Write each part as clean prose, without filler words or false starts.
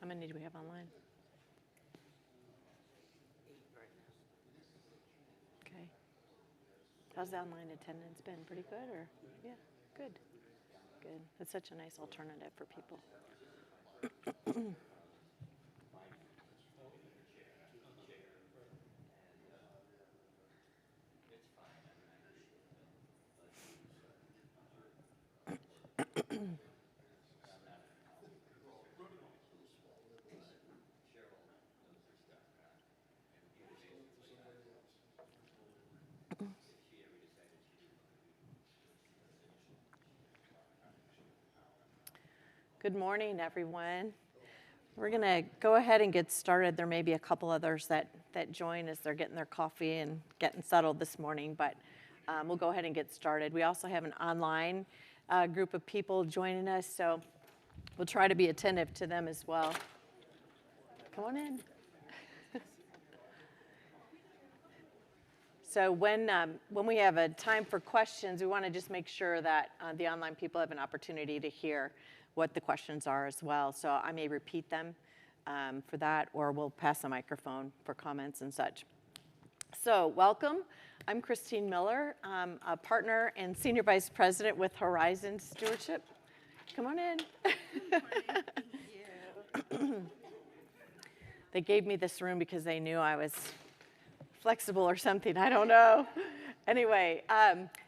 How many do we have online? Okay. How's the online attendance been? Pretty good, or? Yeah, good. Good. It's such a nice alternative for people. Good morning, everyone. We're going to go ahead and get started. There may be a couple others that join as they're getting their coffee and getting settled this morning, but we'll go ahead and get started. We also have an online group of people joining us, so we'll try to be attentive to them as well. Come on in. So when we have a time for questions, we want to just make sure that the online people have an opportunity to hear what the questions are as well. So I may repeat them for that, or we'll pass the microphone for comments and such. So welcome. I'm Kristine Miller. I'm a partner and senior vice president with Horizon Stewardship. Come on in. They gave me this room because they knew I was flexible or something. I don't know. Anyway,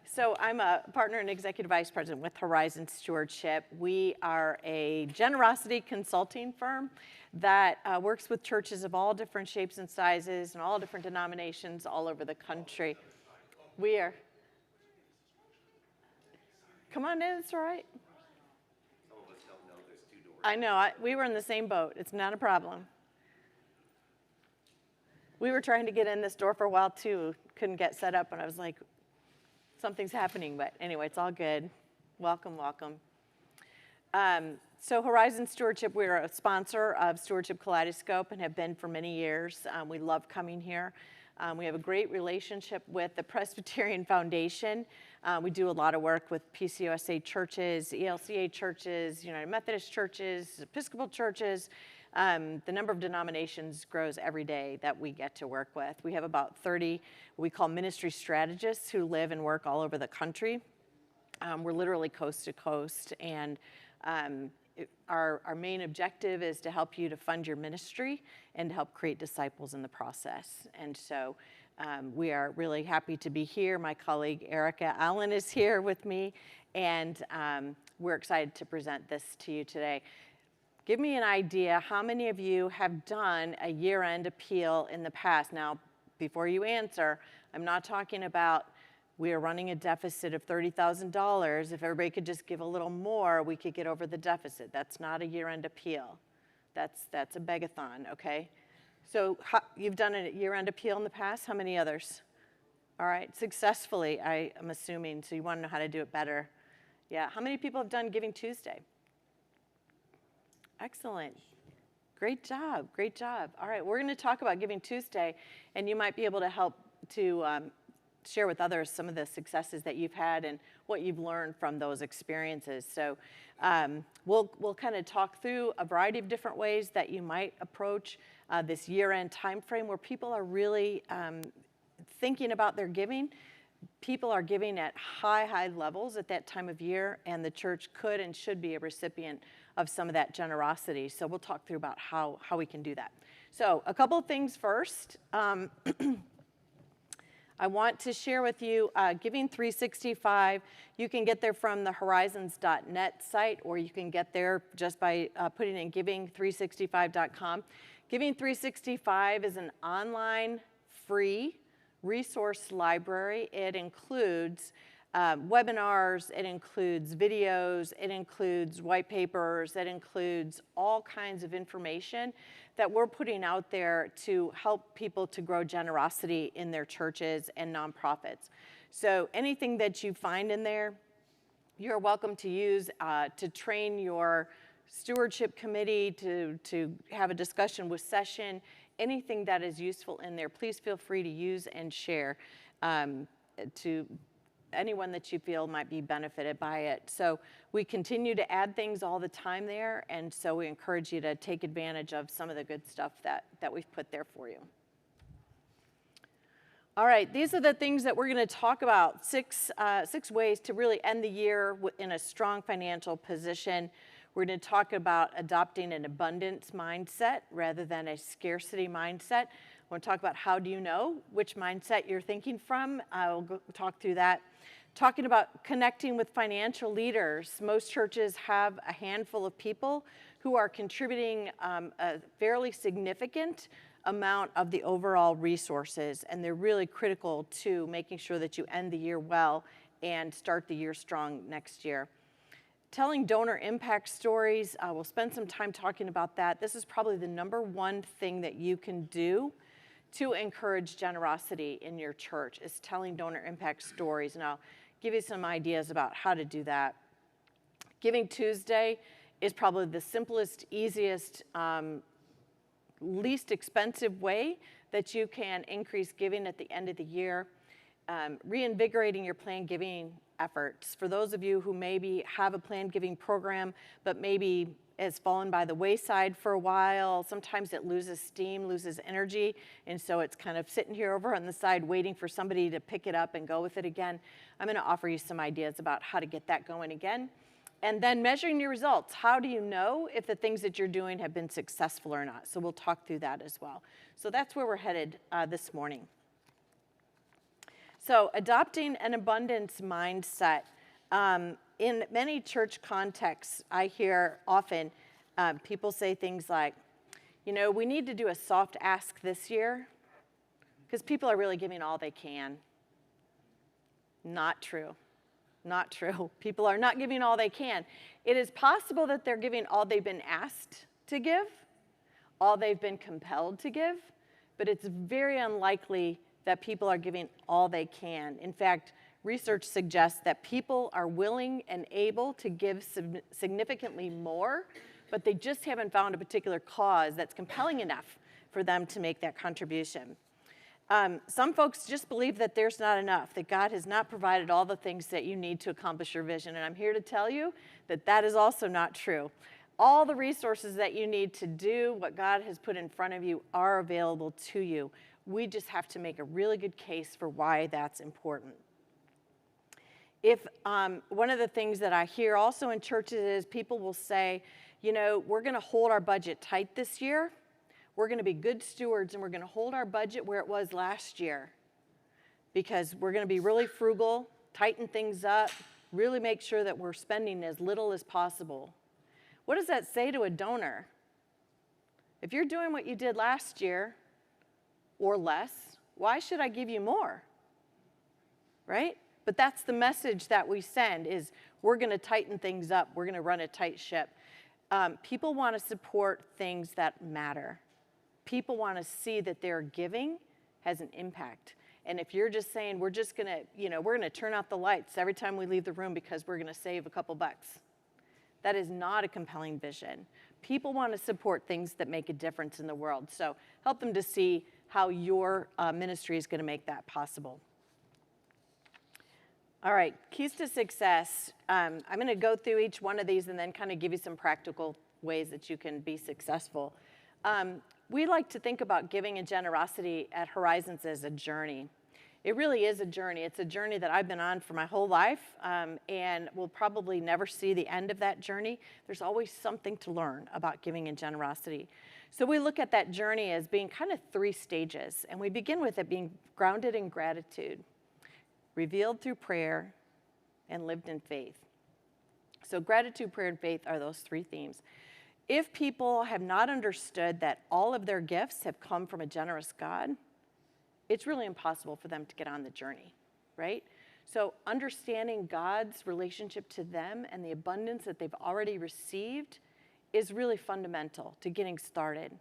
so I'm a partner and executive vice president with Horizon Stewardship. We are a generosity consulting firm that works with churches of all different shapes and sizes and all different denominations all over the country. We are. Come on in, it's all right. Some of us don't know there's two doors. I know, we were in the same boat. It's not a problem. We were trying to get in this door for a while too. Couldn't get set up, and I was like, something's happening. But anyway, it's all good. Welcome, welcome. So Horizon Stewardship, we're a sponsor of Stewardship Kaleidoscope and have been for many years. We love coming here. We have a great relationship with the Presbyterian Foundation. We do a lot of work with PCUSA churches, ELCA churches, United Methodist churches, Episcopal churches. The number of denominations grows every day that we get to work with. We have about 30 what we call ministry strategists who live and work all over the country. We're literally coast to coast, and our main objective is to help you to fund your ministry and to help create disciples in the process. And so we are really happy to be here. My colleague Erica Allen is here with me, and we're excited to present this to you today. Give me an idea, how many of you have done a year-end appeal in the past? Now, before you answer, I'm not talking about we are running a deficit of $30,000. If everybody could just give a little more, we could get over the deficit. That's not a year-end appeal. That's a begathon, okay? So you've done a year-end appeal in the past? How many others? All right, successfully, I am assuming, so you want to know how to do it better. Yeah, how many people have done Giving Tuesday? Excellent. Great job, great job. All right, we're going to talk about Giving Tuesday, and you might be able to help to share with others some of the successes that you've had and what you've learned from those experiences. So we'll kind of talk through a variety of different ways that you might approach this year-end time frame where people are really thinking about their giving. People are giving at high levels at that time of year, and the church could and should be a recipient of some of that generosity. So we'll talk through about how we can do that. So a couple of things first. I want to share with you Giving 365. You can get there from the horizons.net site, or you can get there just by putting in giving365.com. Giving 365 is an online free resource library. It includes webinars, it includes videos, it includes white papers, it includes all kinds of information that we're putting out there to help people to grow generosity in their churches and nonprofits. So anything that you find in there, you're welcome to use to train your stewardship committee, to have a discussion with session. Anything that is useful in there, please feel free to use and share to anyone that you feel might be benefited by it. So we continue to add things all the time there, and so we encourage you to take advantage of some of the good stuff that we've put there for you. All right, these are the things that we're going to talk about. Six ways to really end the year in a strong financial position. We're going to talk about adopting an abundance mindset rather than a scarcity mindset. I want to talk about how do you know which mindset you're thinking from. I'll talk through that. Talking about connecting with financial leaders. Most churches have a handful of people who are contributing a fairly significant amount of the overall resources, and they're really critical to making sure that you end the year well and start the year strong next year. Telling donor impact stories, we'll spend some time talking about that. This is probably the number one thing that you can do to encourage generosity in your church, is telling donor impact stories, and I'll give you some ideas about how to do that. Giving Tuesday is probably the simplest, easiest, least expensive way that you can increase giving at the end of the year. Reinvigorating your planned giving efforts. For those of you who maybe have a planned giving program, but maybe has fallen by the wayside for a while, sometimes it loses steam, loses energy, and so it's kind of sitting here over on the side waiting for somebody to pick it up and go with it again. I'm going to offer you some ideas about how to get that going again. And then measuring your results. How do you know if the things that you're doing have been successful or not? So we'll talk through that as well. So that's where we're headed this morning. So adopting an abundance mindset. In many church contexts, I hear often people say things like, you know, we need to do a soft ask this year because people are really giving all they can. Not true. Not true. People are not giving all they can. It is possible that they're giving all they've been asked to give, all they've been compelled to give, but it's very unlikely that people are giving all they can. In fact, research suggests that people are willing and able to give significantly more, but they just haven't found a particular cause that's compelling enough for them to make that contribution. Some folks just believe that there's not enough, that God has not provided all the things that you need to accomplish your vision. And I'm here to tell you that that is also not true. All the resources that you need to do what God has put in front of you are available to you. We just have to make a really good case for why that's important. If one of the things that I hear also in churches is people will say, you know, we're going to hold our budget tight this year. We're going to be good stewards, and we're going to hold our budget where it was last year because we're going to be really frugal, tighten things up, really make sure that we're spending as little as possible. What does that say to a donor? If you're doing what you did last year or less, why should I give you more? Right? But that's the message that we send is we're going to tighten things up. We're going to run a tight ship. People want to support things that matter. People want to see that their giving has an impact. And if you're just saying we're just going to, you know, we're going to turn out the lights every time we leave the room because we're going to save a couple bucks, that is not a compelling vision. People want to support things that make a difference in the world. So help them to see how your ministry is going to make that possible. All right, keys to success. I'm going to go through each one of these and then kind of give you some practical ways that you can be successful. We like to think about giving and generosity at Horizons as a journey. It really is a journey. It's a journey that I've been on for my whole life, and we'll probably never see the end of that journey. There's always something to learn about giving and generosity. So we look at that journey as being kind of 3 stages, and we begin with it being grounded in gratitude, revealed through prayer, and lived in faith. So gratitude, prayer, and faith are those 3 themes. If people have not understood that all of their gifts have come from a generous God, it's really impossible for them to get on the journey, right? So understanding God's relationship to them and the abundance that they've already received is really fundamental to getting started.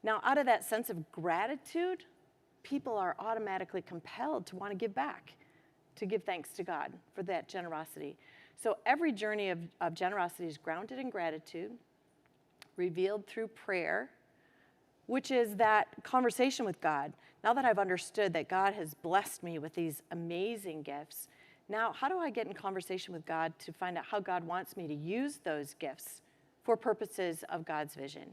Now, out of that sense of gratitude, people are automatically compelled to want to give back, to give thanks to God for that generosity. So every journey of generosity is grounded in gratitude, revealed through prayer, which is that conversation with God. Now that I've understood that God has blessed me with these amazing gifts, Now, how do I get in conversation with God to find out how God wants me to use those gifts for purposes of God's vision?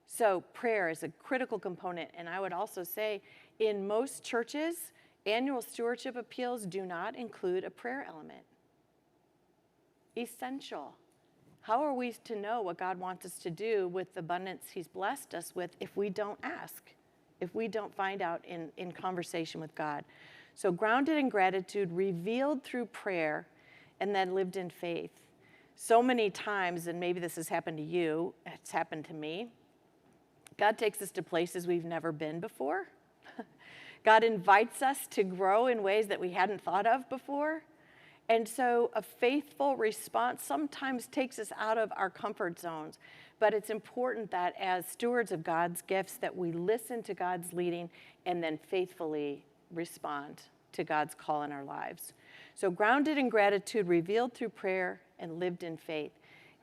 So prayer is a critical component. And I would also say in most churches, annual stewardship appeals do not include a prayer element. Essential. How are we to know what God wants us to do with the abundance he's blessed us with if we don't ask, if we don't find out in conversation with God? So grounded in gratitude, revealed through prayer, and then lived in faith. So many times, and maybe this has happened to you, it's happened to me, God takes us to places we've never been before. God invites us to grow in ways that we hadn't thought of before. And so a faithful response sometimes takes us out of our comfort zones. But it's important that as stewards of God's gifts that we listen to God's leading and then faithfully respond to God's call in our lives. So grounded in gratitude, revealed through prayer, and lived in faith.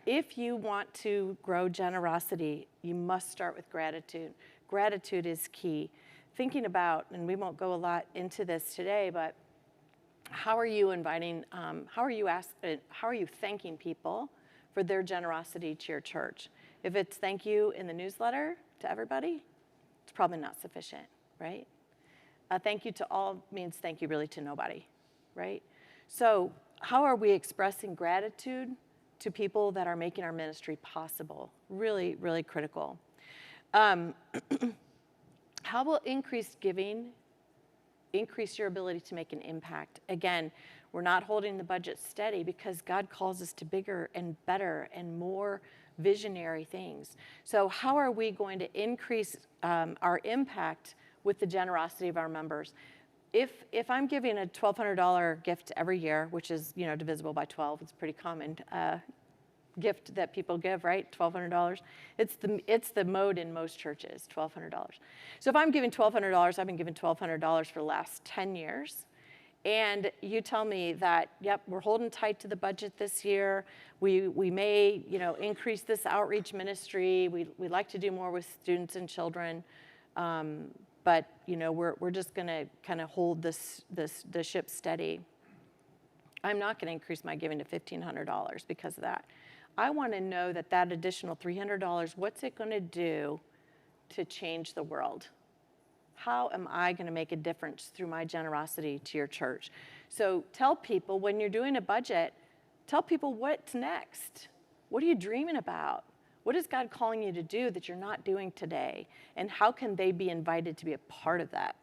If you want to grow generosity, you must start with gratitude. Gratitude is key. Thinking about, and we won't go a lot into this today, but how are you how are you thanking people for their generosity to your church? If it's thank you in the newsletter to everybody, it's probably not sufficient, right? Thank you to all means thank you really to nobody, right? So how are we expressing gratitude to people that are making our ministry possible? Really, really critical. How will increased giving increase your ability to make an impact? Again, we're not holding the budget steady because God calls us to bigger and better and more visionary things. So how are we going to increase our impact with the generosity of our members? If I'm giving a $1,200 gift every year, which is divisible by 12, it's a pretty common gift that people give, right? $1,200. It's the mode in most churches, $1,200. So if I'm giving $1,200, I've been giving $1,200 for the last 10 years. And you tell me that, yep, we're holding tight to the budget this year. We may, increase this outreach ministry. We like to do more with students and children. But we're just going to kind of hold the ship steady. I'm not going to increase my giving to $1,500 because of that. I want to know that additional $300, what's it going to do to change the world? How am I going to make a difference through my generosity to your church? So tell people when you're doing a budget, tell people what's next. What are you dreaming about? What is God calling you to do that you're not doing today? And how can they be invited to be a part of that?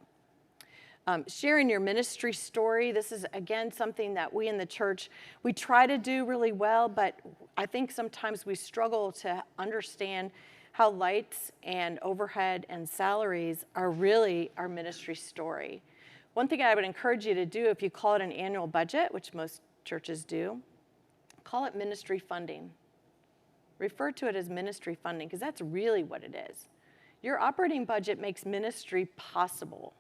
Sharing your ministry story. This is, again, something that we in the church, we try to do really well, but I think sometimes we struggle to understand how lights and overhead and salaries are really our ministry story. One thing I would encourage you to do, if you call it an annual budget, which most churches do, call it ministry funding. Refer to it as ministry funding, because that's really what it is. Your operating budget makes ministry possible.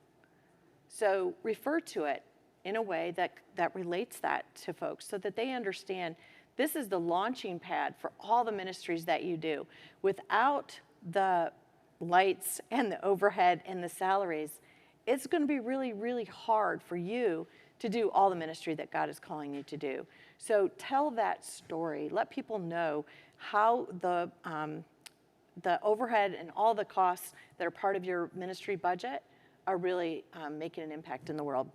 So refer to it in a way that relates that to folks so that they understand this is the launching pad for all the ministries that you do. Without the lights and the overhead and the salaries, it's going to be really, really hard for you to do all the ministry that God is calling you to do. So tell that story. Let people know how the overhead and all the costs that are part of your ministry budget are really making an impact in the world.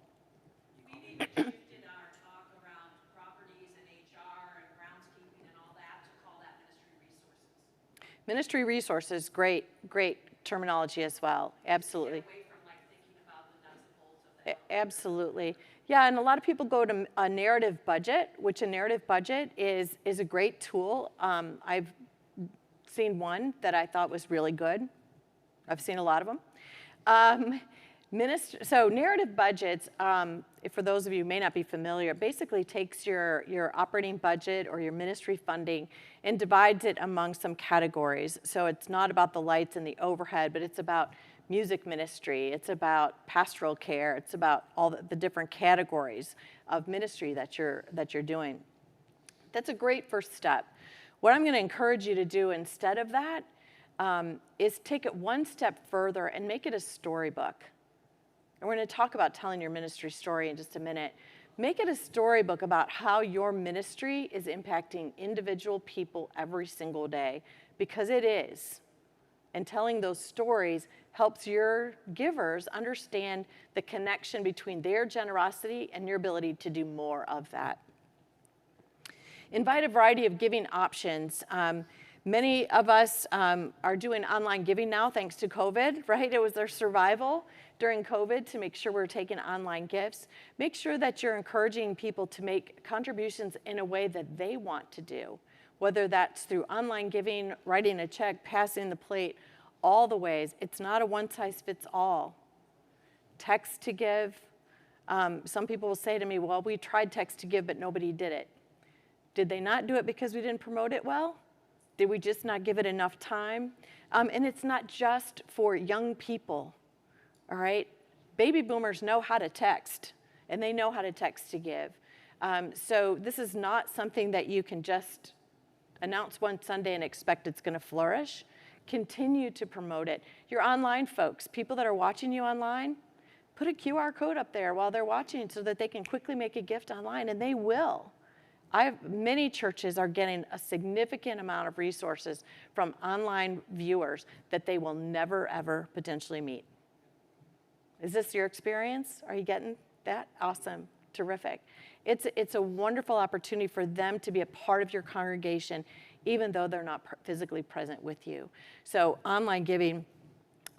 We need to shift in our talk around properties and HR and groundskeeping and all that to call that ministry resources. Ministry resources, great terminology as well. Absolutely. Get away from thinking about the nuts and bolts of that. Absolutely. Yeah, and a lot of people go to a narrative budget, which a narrative budget is a great tool. I've seen one that I thought was really good. I've seen a lot of them. So narrative budgets, for those of you who may not be familiar, basically takes your operating budget or your ministry funding and divides it among some categories. So it's not about the lights and the overhead, but it's about music ministry, it's about pastoral care, it's about all the different categories of ministry that you're doing. That's a great first step. What I'm going to encourage you to do instead of that is take it one step further and make it a storybook. And we're going to talk about telling your ministry story in just a minute. Make it a storybook about how your ministry is impacting individual people every single day, because it is. And telling those stories helps your givers understand the connection between their generosity and your ability to do more of that. Invite a variety of giving options. Many of us are doing online giving now thanks to COVID, right? It was their survival during COVID to make sure we're taking online gifts. Make sure that you're encouraging people to make contributions in a way that they want to do, whether that's through online giving, writing a check, passing the plate, all the ways. It's not a one-size-fits-all. Text to give. Some people will say to me, well, we tried text to give, but nobody did it. Did they not do it because we didn't promote it well? Did we just not give it enough time? And it's not just for young people, all right? Baby boomers know how to text, and they know how to text to give. So this is not something that you can just announce one Sunday and expect it's going to flourish. Continue to promote it. Your online folks, people that are watching you online, put a QR code up there while they're watching so that they can quickly make a gift online, and they will. Many churches are getting a significant amount of resources from online viewers that they will never, ever potentially meet. Is this your experience? Are you getting that? Awesome. Terrific. It's a wonderful opportunity for them to be a part of your congregation, even though they're not physically present with you. So online giving,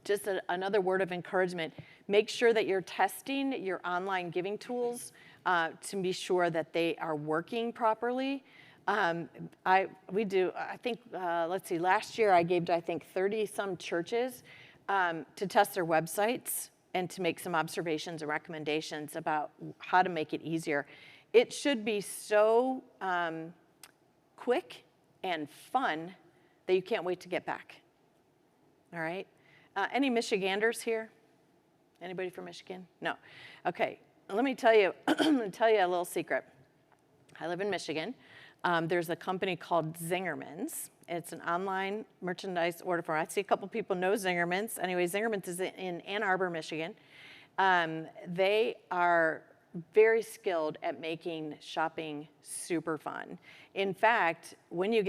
just another word of encouragement. Make sure that you're testing your online giving tools to be sure that they are working properly. Let's see, last year I gave to, I think, 30-some churches to test their websites and to make some observations and recommendations about how to make it easier. It should be so quick and fun that you can't wait to get back. All right? Any Michiganders here? Anybody from Michigan? No. Okay. Let me tell you a little secret. I live in Michigan. There's a company called Zingerman's. It's an online merchandise order form. I see a couple people know Zingerman's. Anyway, Zingerman's is in Ann Arbor, Michigan. They are very skilled at making shopping super fun. In fact, when you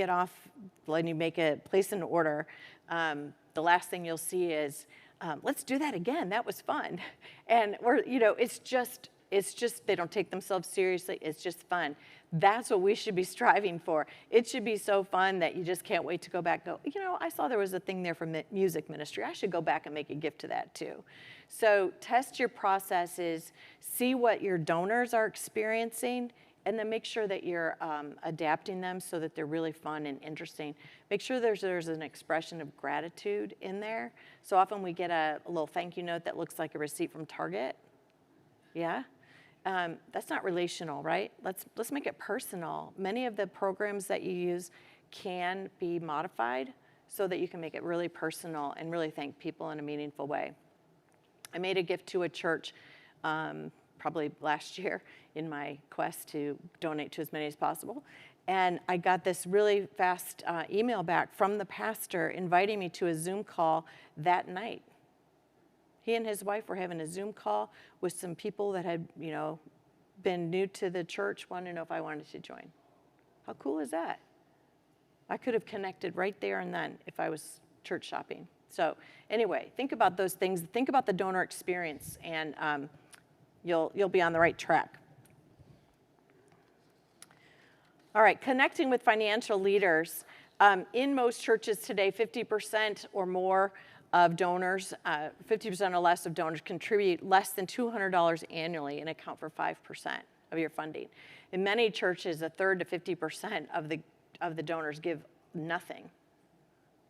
place an order, the last thing you'll see is, let's do that again. That was fun. And it's just they don't take themselves seriously. It's just fun. That's what we should be striving for. It should be so fun that you just can't wait to go back and go, I saw there was a thing there for music ministry. I should go back and make a gift to that too. So test your processes, see what your donors are experiencing, and then make sure that you're adapting them so that they're really fun and interesting. Make sure there's an expression of gratitude in there. So often we get a little thank you note that looks like a receipt from Target. Yeah? That's not relational, right? Let's make it personal. Many of the programs that you use can be modified so that you can make it really personal and really thank people in a meaningful way. I made a gift to a church probably last year in my quest to donate to as many as possible. And I got this really fast email back from the pastor inviting me to a Zoom call that night. He and his wife were having a Zoom call with some people that had, been new to the church, wanted to know if I wanted to join. How cool is that? I could have connected right there and then if I was church shopping. So anyway, think about those things. Think about the donor experience, and you'll be on the right track. All right, connecting with financial leaders. In most churches today, 50% or more of donors, 50% or less of donors contribute less than $200 annually and account for 5% of your funding. In many churches, a third to 50% of the donors give nothing.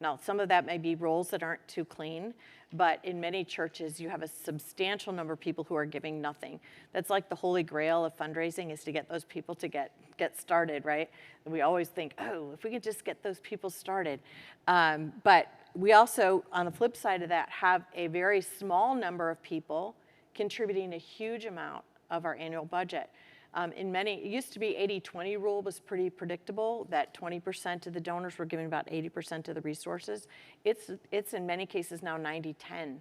Now, some of that may be roles that aren't too clean, but in many churches, you have a substantial number of people who are giving nothing. That's like the holy grail of fundraising, is to get those people to get started, right? And we always think, if we could just get those people started. But we also, on the flip side of that, have a very small number of people contributing a huge amount of our annual budget. It used to be 80-20 rule was pretty predictable, that 20% of the donors were giving about 80% of the resources. It's in many cases now 90-10.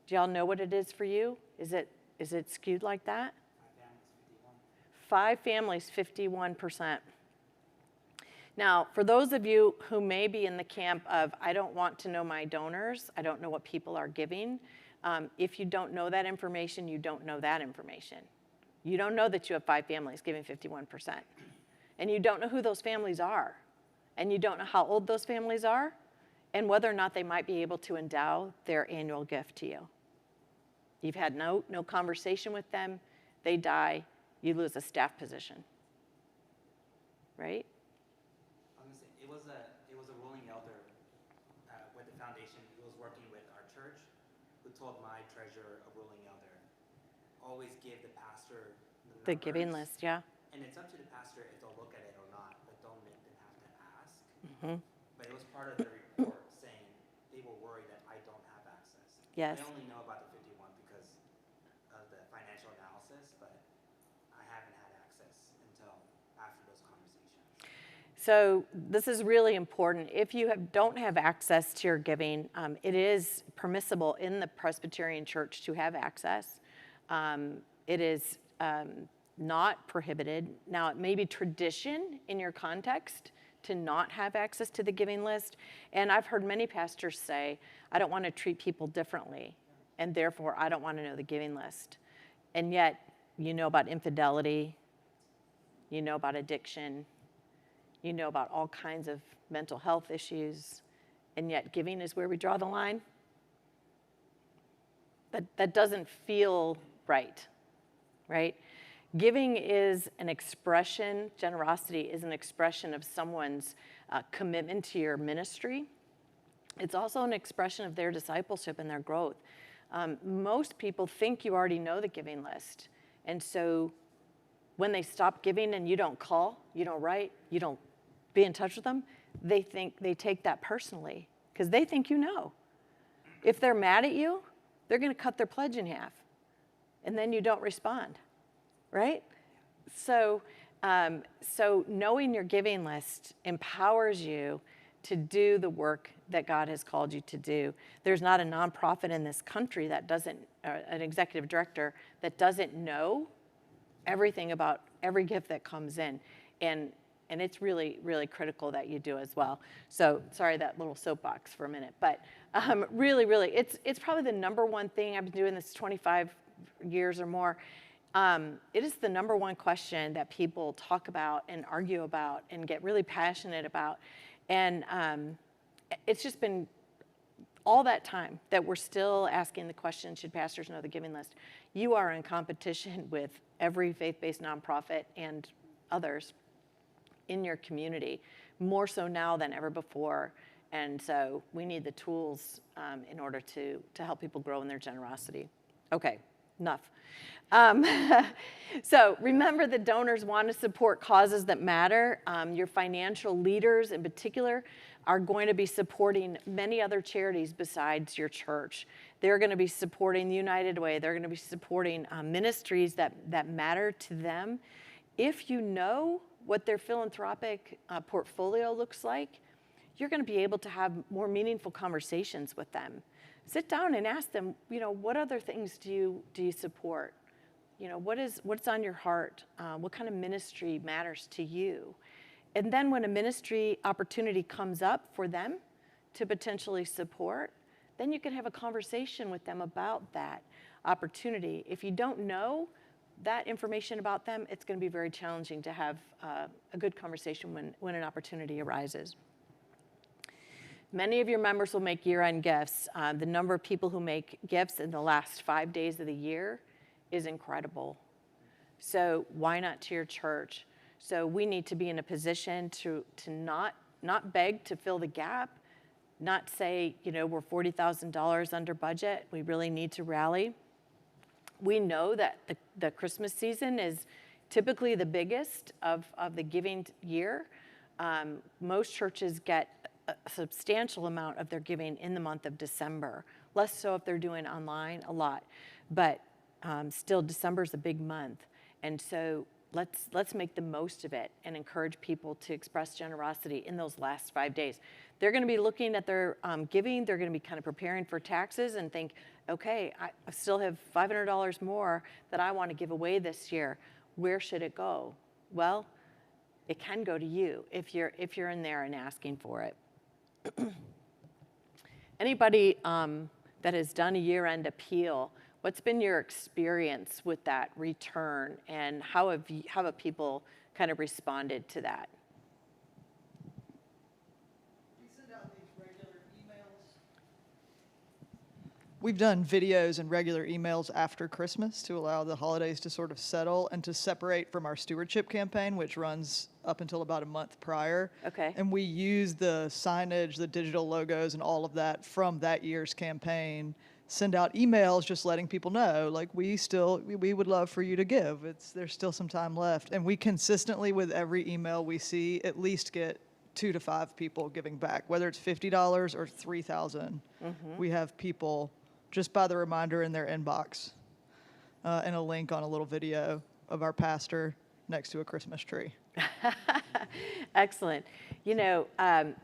Do y'all know what it is for you? Is it skewed like that? My family's 5 families, 51%. Now, for those of you who may be in the camp of, I don't want to know my donors, I don't know what people are giving, if you don't know that information, you don't know that information. You don't know that you have 5 families giving 51%. And you don't know who those families are. And you don't know how old those families are, and whether or not they might be able to endow their annual gift to you. You've had no conversation with them, they die, you lose a staff position. Right? I was gonna say, it was a ruling elder with the foundation who was working with our church who told my treasurer, a ruling elder, always give the pastor The giving numbers, list, yeah. and it's up to the pastor if they'll look at it or not, but don't make them have to ask. Mm-hmm. But it was part of the report saying they were worried that I don't have access. Yes. I only know about the 51 because of the financial analysis, but I haven't had access until after those conversations. So this is really important. If you don't have access to your giving, it is permissible in the Presbyterian Church to have access. It is not prohibited. Now, it may be tradition in your context to not have access to the giving list. And I've heard many pastors say, I don't want to treat people differently, and therefore I don't want to know the giving list. And yet, you know about infidelity, you know about addiction, you know about all kinds of mental health issues, and yet giving is where we draw the line. That doesn't feel right, right? Giving is an expression, generosity is an expression of someone's commitment to your ministry. It's also an expression of their discipleship and their growth. Most people think you already know the giving list. And so when they stop giving and you don't call, you don't write, you don't be in touch with them, they take that personally because they think you know. If they're mad at you, they're going to cut their pledge in half. And then you don't respond. Right? So knowing your giving list empowers you to do the work that God has called you to do. There's not a nonprofit in this country that doesn't, an executive director that doesn't know everything about every gift that comes in. And it's really, really critical that you do as well. So sorry, that little soapbox for a minute, but really, really, it's probably the number one thing. I've been doing this 25 years or more. It is the number one question that people talk about and argue about and get really passionate about. And it's just been all that time that we're still asking the question, should pastors know the giving list? You are in competition with every faith-based nonprofit and others in your community, more so now than ever before. And so we need the tools in order to help people grow in their generosity. Okay, enough. So remember that donors want to support causes that matter. Your financial leaders in particular are going to be supporting many other charities besides your church. They're going to be supporting the United Way. They're going to be supporting ministries that matter to them. If you know what their philanthropic portfolio looks like, you're going to be able to have more meaningful conversations with them. Sit down and ask them, what other things do you support? What's on your heart? What kind of ministry matters to you? And then when a ministry opportunity comes up for them to potentially support, then you can have a conversation with them about that opportunity. If you don't know that information about them, it's going to be very challenging to have a good conversation when an opportunity arises. Many of your members will make year-end gifts. The number of people who make gifts in the last 5 days of the year is incredible. So why not to your church? So we need to be in a position to not beg to fill the gap, not say, we're $40,000 under budget. We really need to rally. We know that the Christmas season is typically the biggest of the giving year. Most churches get a substantial amount of their giving in the month of December. Less so if they're doing online, a lot. But still, December's a big month. And so let's make the most of it and encourage people to express generosity in those last 5 days. They're going to be looking at their giving. They're going to be kind of preparing for taxes and think, okay, I still have $500 more that I want to give away this year. where should it go? Well, it can go to you if you're in there and asking for it. Anybody that has done a year-end appeal, what's been your experience with that return, and how have people kind of responded to that? We send out these regular emails. We've done videos and regular emails after Christmas to allow the holidays to sort of settle and to separate from our stewardship campaign, which runs up until about a month prior. Okay. And we use the signage, the digital logos, and all of that from that year's campaign. Send out emails just letting people know, like, we would love for you to give. There's still some time left. And we consistently, with every email we see, at least get 2 to 5 people giving back, whether it's $50 or $3,000. We have people just by the reminder in their inbox and a link on a little video of our pastor next to a Christmas tree. Excellent. You know,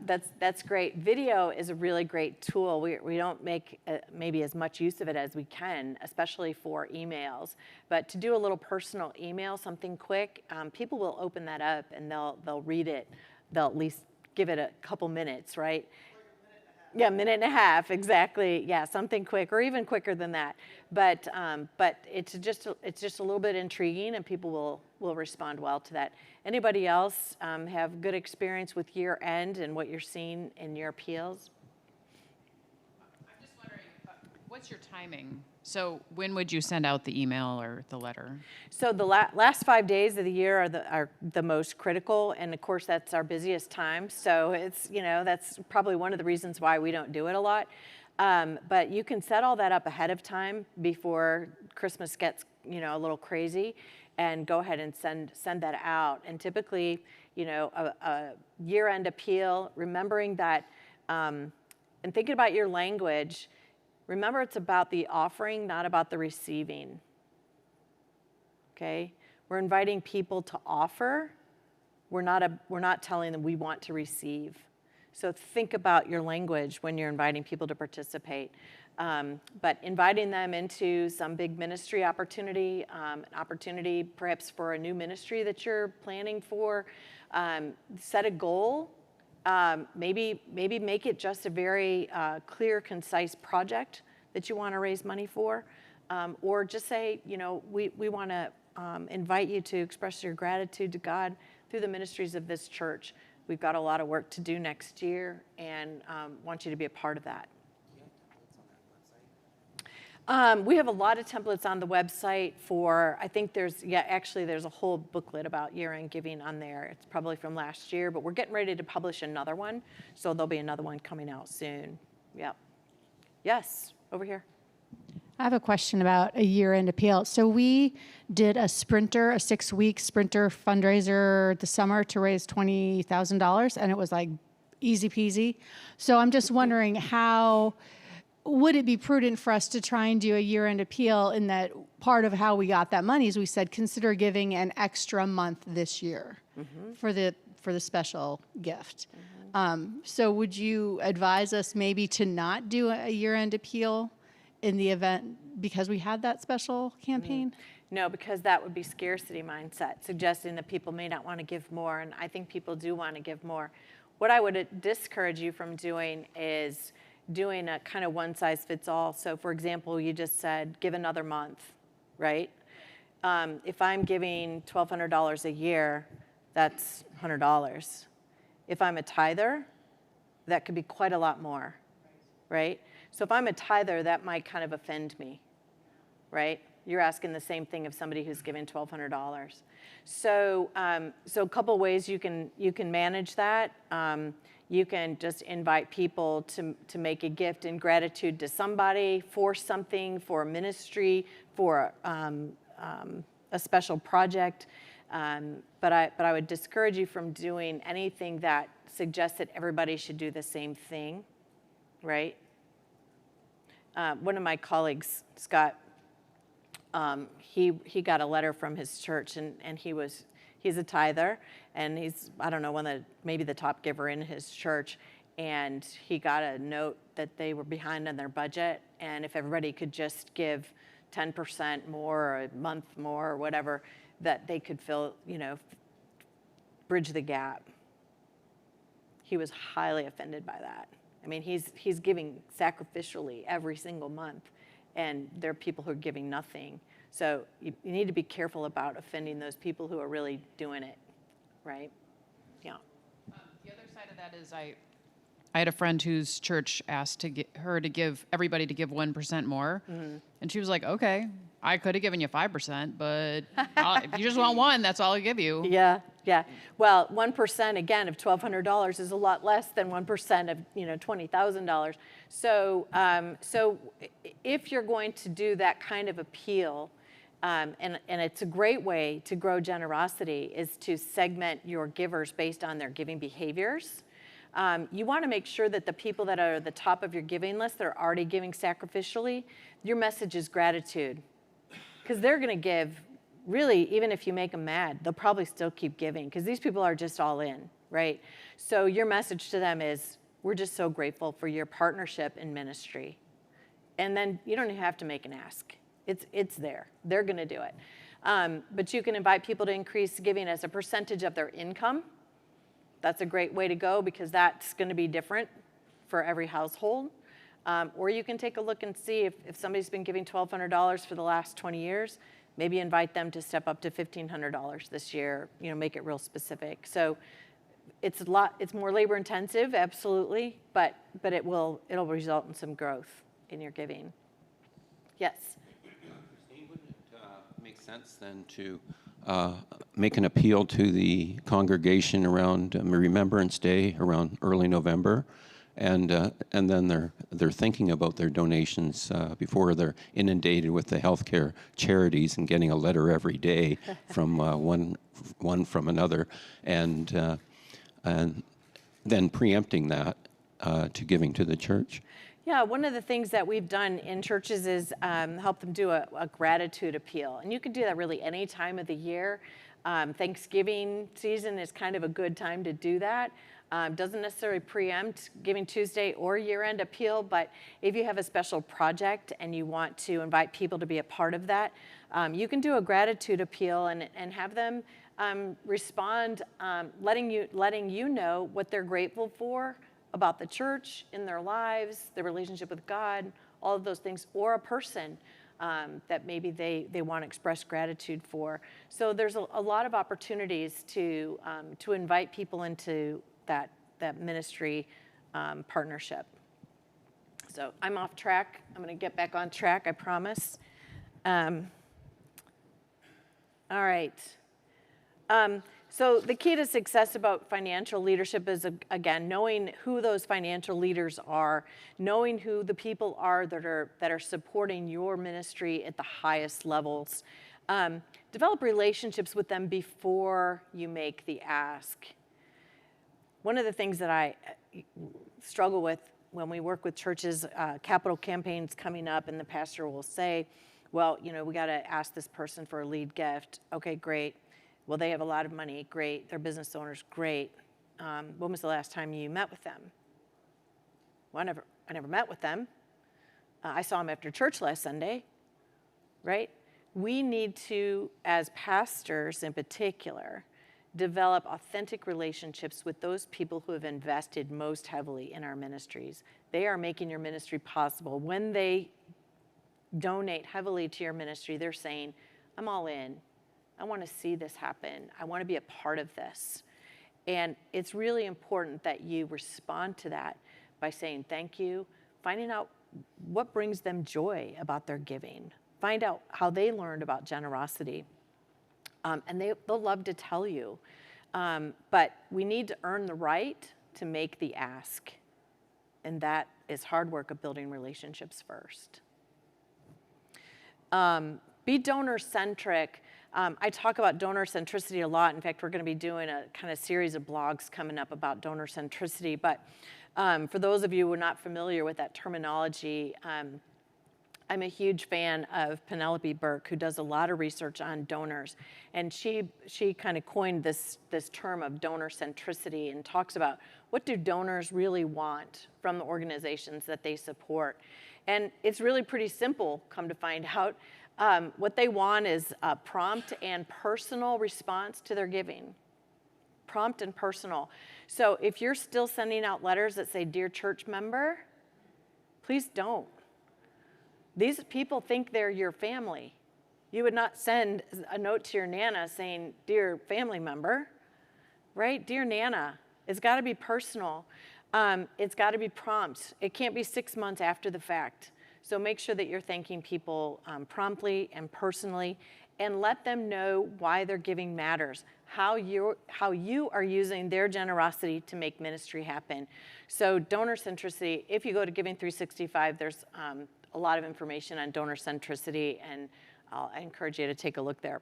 that's great. Video is a really great tool. We don't make maybe as much use of it as we can, especially for emails. But to do a little personal email, something quick, people will open that up and they'll read it. They'll at least give it a couple minutes, right? Yeah, minute and a half, exactly. Yeah, something quick, or even quicker than that. But it's just a little bit intriguing, and people will respond well to that. Anybody else have good experience with year end and what you're seeing in your appeals? I'm just wondering, what's your timing? So when would you send out the email or the letter? So the last 5 days of the year are the most critical, and of course that's our busiest time. So it's, that's probably one of the reasons why we don't do it a lot. But you can set all that up ahead of time before Christmas gets, a little crazy, and go ahead and send that out. And typically, a year-end appeal, remembering that, and thinking about your language. Remember, it's about the offering, not about the receiving. Okay? We're inviting people to offer. We're not telling them we want to receive. So think about your language when you're inviting people to participate. But inviting them into some big ministry opportunity, an opportunity perhaps for a new ministry that you're planning for, set a goal. Maybe make it just a very clear, concise project that you want to raise money for, or just say, we want to invite you to express your gratitude to God through the ministries of this church. We've got a lot of work to do next year, and want you to be a part of that. We have a lot of templates on the website for, I think there's a whole booklet about year-end giving on there. It's probably from last year, but we're getting ready to publish another one, so there'll be another one coming out soon. Yep. Yes, over here. I have a question about a year-end appeal. So we did a 6-week sprinter fundraiser this summer to raise $20,000, and it was like easy peasy. So I'm just wondering, how would it be prudent for us to try and do a year-end appeal, in that part of how we got that money is we said, consider giving an extra month this year for the special gift. So would you advise us maybe to not do a year-end appeal in the event, because we had that special campaign? No, because that would be scarcity mindset, suggesting that people may not want to give more, and I think people do want to give more. What I would discourage you from doing is doing a kind of one-size-fits-all. So, for example, you just said, give another month, right? If I'm giving $1,200 a year, that's $100. If I'm a tither, that could be quite a lot more, right? So if I'm a tither, that might kind of offend me, right? You're asking the same thing of somebody who's giving $1,200. So, a couple ways you can manage that. You can just invite people to make a gift in gratitude to somebody for something, for a ministry, for a special project. But I would discourage you from doing anything that suggests that everybody should do the same thing, right? One of my colleagues, Scott, he got a letter from his church, and he's a tither, and he's, I don't know, maybe the top giver in his church, and he got a note that they were behind on their budget, and if everybody could just give 10% more or a month more or whatever, that they could fill, bridge the gap. He was highly offended by that. I mean, he's giving sacrificially every single month, and there are people who are giving nothing. So you need to be careful about offending those people who are really doing it, right? Yeah. The other side of that is I had a friend whose church asked her to give everybody to give 1% more, and she was like, "Okay, I could have given you 5%, but if you just want 1, that's all I'll give you." Yeah, yeah. Well, 1% again of $1,200 is a lot less than 1% of $20,000. So, so if you're going to do that kind of appeal, and it's a great way to grow generosity, is to segment your givers based on their giving behaviors. You want to make sure that the people that are at the top of your giving list, that are already giving sacrificially, your message is gratitude. Because they're going to give, really, even if you make them mad, they'll probably still keep giving, because these people are just all in, right? So your message to them is, we're just so grateful for your partnership in ministry. And then you don't even have to make an ask. It's there. They're going to do it. But you can invite people to increase giving as a percentage of their income. That's a great way to go, because that's going to be different for every household. Or you can take a look and see if somebody's been giving $1,200 for the last 20 years, maybe invite them to step up to $1,500 this year, make it real specific. So it's more labor intensive, absolutely, but it'll result in some growth in your giving. Yes? Kristine, wouldn't it make sense then to make an appeal to the congregation around Remembrance Day, around early November, and then they're thinking about their donations before they're inundated with the healthcare charities and getting a letter every day from one from another, and then preempting that to giving to the church? Yeah, one of the things that we've done in churches is help them do a gratitude appeal. And you can do that really any time of the year. Thanksgiving season is kind of a good time to do that. Doesn't necessarily preempt Giving Tuesday or year-end appeal, but if you have a special project and you want to invite people to be a part of that, you can do a gratitude appeal and have them respond, letting you know what they're grateful for about the church, in their lives, their relationship with God, all of those things, or a person that maybe they want to express gratitude for. So there's a lot of opportunities to invite people into that ministry partnership. So I'm off track. I'm going to get back on track, I promise. All right. So the key to success about financial leadership is, again, knowing who those financial leaders are, knowing who the people are that are supporting your ministry at the highest levels. Develop relationships with them before you make the ask. One of the things that I struggle with when we work with churches, capital campaigns coming up, and the pastor will say, well, we got to ask this person for a lead gift. Okay, great. Well, they have a lot of money. Great. They're business owners. Great. When was the last time you met with them? Well, I never met with them. I saw them after church last Sunday, right? We need to, as pastors in particular, develop authentic relationships with those people who have invested most heavily in our ministries. They are making your ministry possible. When they donate heavily to your ministry, they're saying, I'm all in. I want to see this happen. I want to be a part of this. And it's really important that you respond to that by saying thank you, finding out what brings them joy about their giving, find out how they learned about generosity. And they'll love to tell you. But we need to earn the right to make the ask. And that is hard work of building relationships first. Be donor-centric. I talk about donor centricity a lot. In fact, we're going to be doing a kind of series of blogs coming up about donor centricity. But for those of you who are not familiar with that terminology, I'm a huge fan of Penelope Burke, who does a lot of research on donors. And she kind of coined this term of donor centricity and talks about what do donors really want from the organizations that they support. And it's really pretty simple, come to find out. What they want is a prompt and personal response to their giving. Prompt and personal. So if you're still sending out letters that say, "Dear church member," please don't. These people think they're your family. You would not send a note to your Nana saying, "Dear family member," right? "Dear Nana." It's got to be personal. It's got to be prompt. It can't be 6 months after the fact. So make sure that you're thanking people promptly and personally, and let them know why their giving matters, how you are using their generosity to make ministry happen. So donor centricity, if you go to Giving 365, there's a lot of information on donor centricity, and I encourage you to take a look there.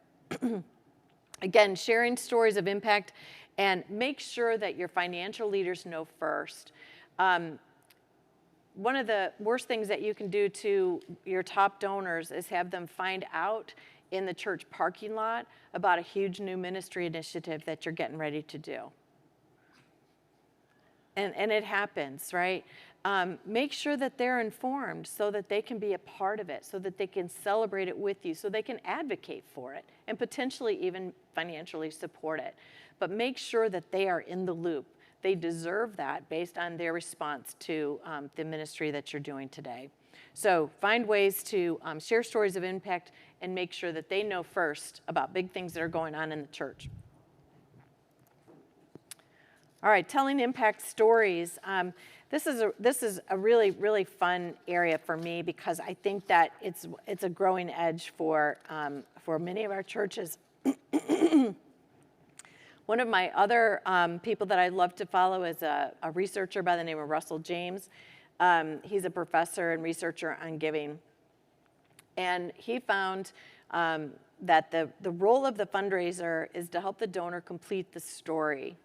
Again, sharing stories of impact, and make sure that your financial leaders know first. One of the worst things that you can do to your top donors is have them find out in the church parking lot about a huge new ministry initiative that you're getting ready to do. And it happens, right? Make sure that they're informed so that they can be a part of it, so that they can celebrate it with you, so they can advocate for it, and potentially even financially support it. But make sure that they are in the loop. They deserve that based on their response to the ministry that you're doing today. So find ways to share stories of impact and make sure that they know first about big things that are going on in the church. All right, telling impact stories. This is a really, really fun area for me, because I think that it's a growing edge for many of our churches. One of my other people that I love to follow is a researcher by the name of Russell James. He's a professor and researcher on giving. And he found that the role of the fundraiser is to help the donor complete the story.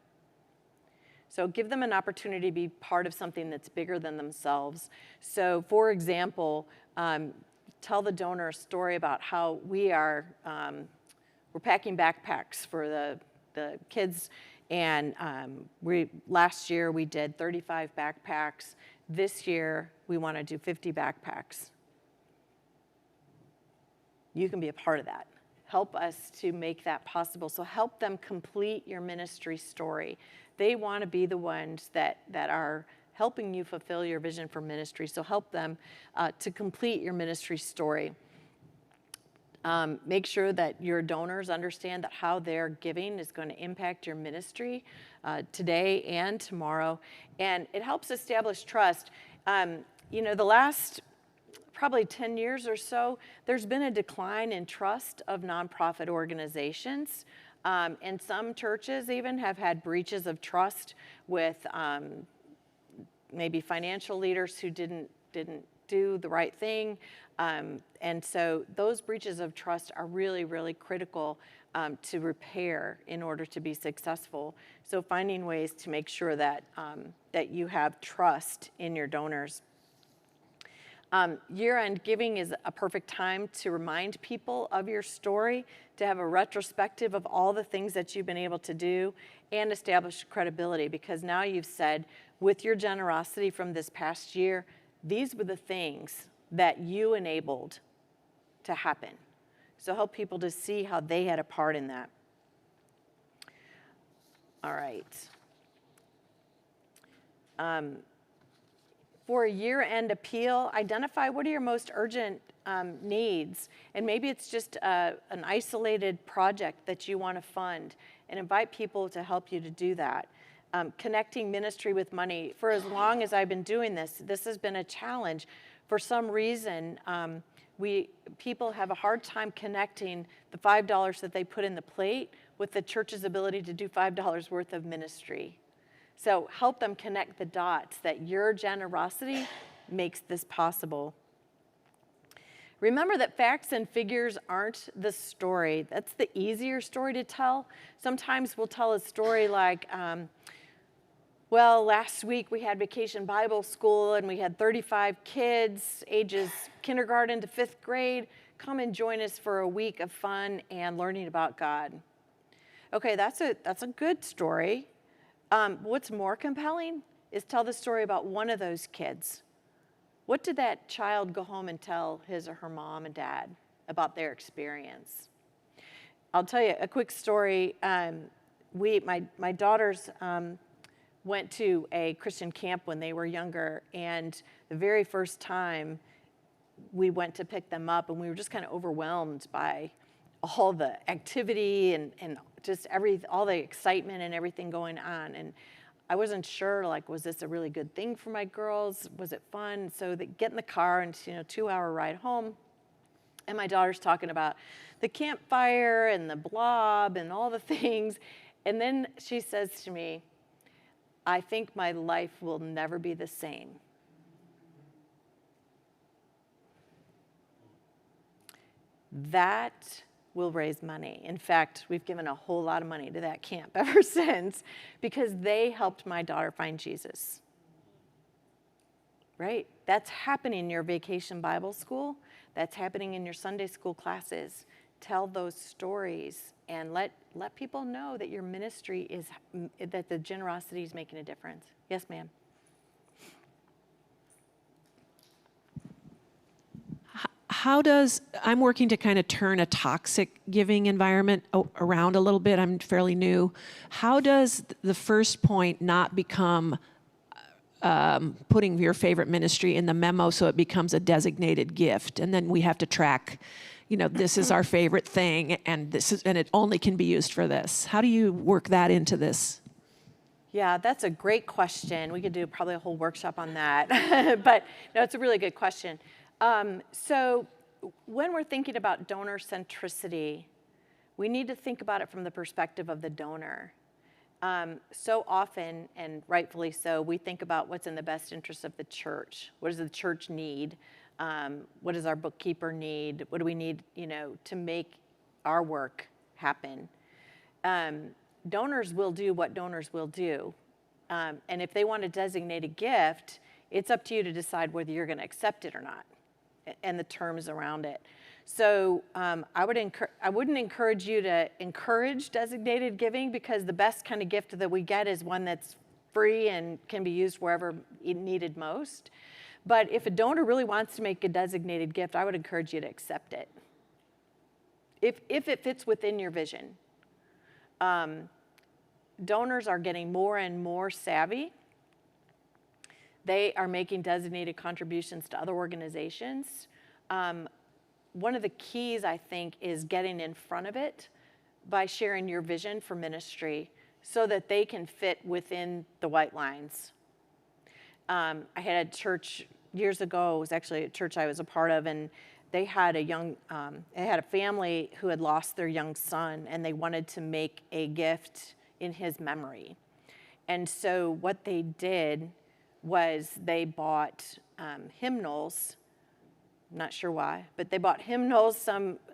So give them an opportunity to be part of something that's bigger than themselves. So for example, tell the donor a story about how we're packing backpacks for the kids, and last year we did 35 backpacks. This year we want to do 50 backpacks. You can be a part of that. Help us to make that possible. So help them complete your ministry story. They want to be the ones that are helping you fulfill your vision for ministry. So help them to complete your ministry story. Make sure that your donors understand that how their giving is going to impact your ministry today and tomorrow. And it helps establish trust. The last probably 10 years or so, there's been a decline in trust of nonprofit organizations. And some churches even have had breaches of trust with maybe financial leaders who didn't do the right thing. And so those breaches of trust are really, really critical to repair in order to be successful. So finding ways to make sure that you have trust in your donors. Year-end giving is a perfect time to remind people of your story, to have a retrospective of all the things that you've been able to do, and establish credibility, because now you've said, with your generosity from this past year, these were the things that you enabled to happen. So help people to see how they had a part in that. All right. For a year-end appeal, identify what are your most urgent needs. And maybe it's just an isolated project that you want to fund, and invite people to help you to do that. Connecting ministry with money. For as long as I've been doing this has been a challenge. For some reason, people have a hard time connecting the $5 that they put in the plate with the church's ability to do $5 worth of ministry. So help them connect the dots that your generosity makes this possible. Remember that facts and figures aren't the story. That's the easier story to tell. Sometimes we'll tell a story like, well, last week we had Vacation Bible School and we had 35 kids, ages kindergarten to 5th grade. Come and join us for a week of fun and learning about God. Okay, that's a good story. What's more compelling is tell the story about one of those kids. What did that child go home and tell his or her mom and dad about their experience. I'll tell you a quick story. My daughters went to a Christian camp when they were younger, and the very first time we went to pick them up, and we were just kind of overwhelmed by all the activity and just all the excitement and everything going on. And I wasn't sure, like, was this a really good thing for my girls? Was it fun? So they get in the car, and 2-hour ride home, and my daughter's talking about the campfire and the blob and all the things. And then she says to me, I think my life will never be the same. That will raise money. In fact, we've given a whole lot of money to that camp ever since because they helped my daughter find Jesus. Right? That's happening in your vacation Bible school. That's happening in your Sunday school classes. Tell those stories and let people know that your ministry that the generosity is making a difference. Yes, ma'am. I'm working to kind of turn a toxic giving environment around a little bit. I'm fairly new. How does the first point not become putting your favorite ministry in the memo so it becomes a designated gift? And then we have to track, this is our favorite thing and it only can be used for this. How do you work that into this? Yeah, that's a great question. We could do probably a whole workshop on that. But no, it's a really good question. So when we're thinking about donor centricity, we need to think about it from the perspective of the donor. So often, and rightfully so, we think about what's in the best interest of the church. What does the church need? What does our bookkeeper need? What do we need, to make our work happen? Donors will do what donors will do. And if they want to designate a gift, it's up to you to decide whether you're going to accept it or not, and the terms around it. So I wouldn't encourage you to encourage designated giving, because the best kind of gift that we get is one that's free and can be used wherever needed most. But if a donor really wants to make a designated gift, I would encourage you to accept it, if it fits within your vision. Donors are getting more and more savvy. They are making designated contributions to other organizations. One of the keys, I think, is getting in front of it by sharing your vision for ministry so that they can fit within the white lines. I had a church years ago. It was actually a church I was a part of, and they had a family who had lost their young son, and they wanted to make a gift in his memory. And so what they did was they bought hymnals. I'm not sure why, but they bought hymnals,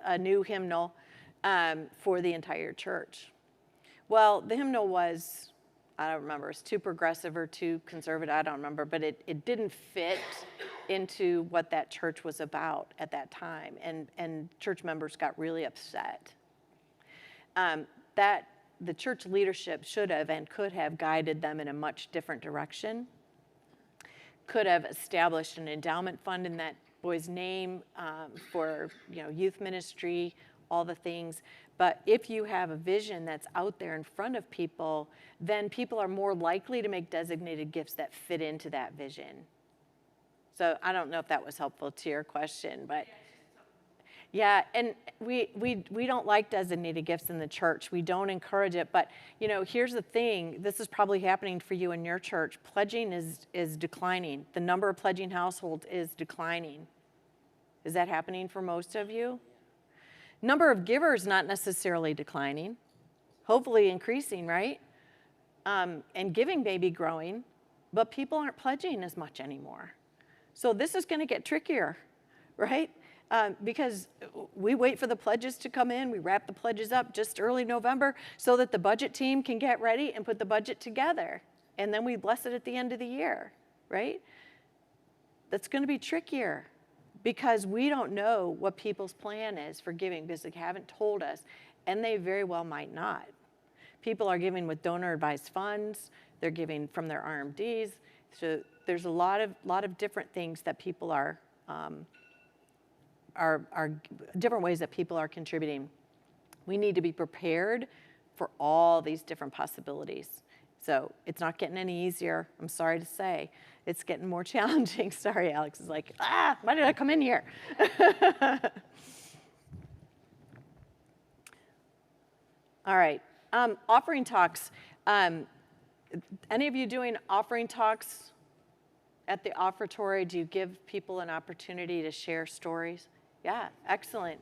a new hymnal for the entire church. Well, the hymnal was, I don't remember, it's too progressive or too conservative, I don't remember, but it didn't fit into what that church was about at that time, and church members got really upset. That the church leadership should have and could have guided them in a much different direction, could have established an endowment fund in that boy's name for youth ministry, all the things. But if you have a vision that's out there in front of people, then people are more likely to make designated gifts that fit into that vision. So I don't know if that was helpful to your question, but yeah, and we don't like designated gifts in the church. We don't encourage it, but here's the thing. This is probably happening for you in your church. Pledging is declining. The number of pledging households is declining. Is that happening for most of you? Number of givers not necessarily declining, hopefully increasing, right? And giving may be growing, but people aren't pledging as much anymore. So this is going to get trickier, right? Because we wait for the pledges to come in. We wrap the pledges up just early November so that the budget team can get ready and put the budget together. And then we bless it at the end of the year, right? That's going to be trickier because we don't know what people's plan is for giving because they haven't told us, and they very well might not. People are giving with donor advised funds. They're giving from their RMDs. So there's a lot of different things that people are are different ways that people are contributing. We need to be prepared for all these different possibilities. So it's not getting any easier, I'm sorry to say. It's getting more challenging. Sorry, Alex is like, why did I come in here? All right, offering talks. Any of you doing offering talks at the offertory? Do you give people an opportunity to share stories? Yeah, excellent.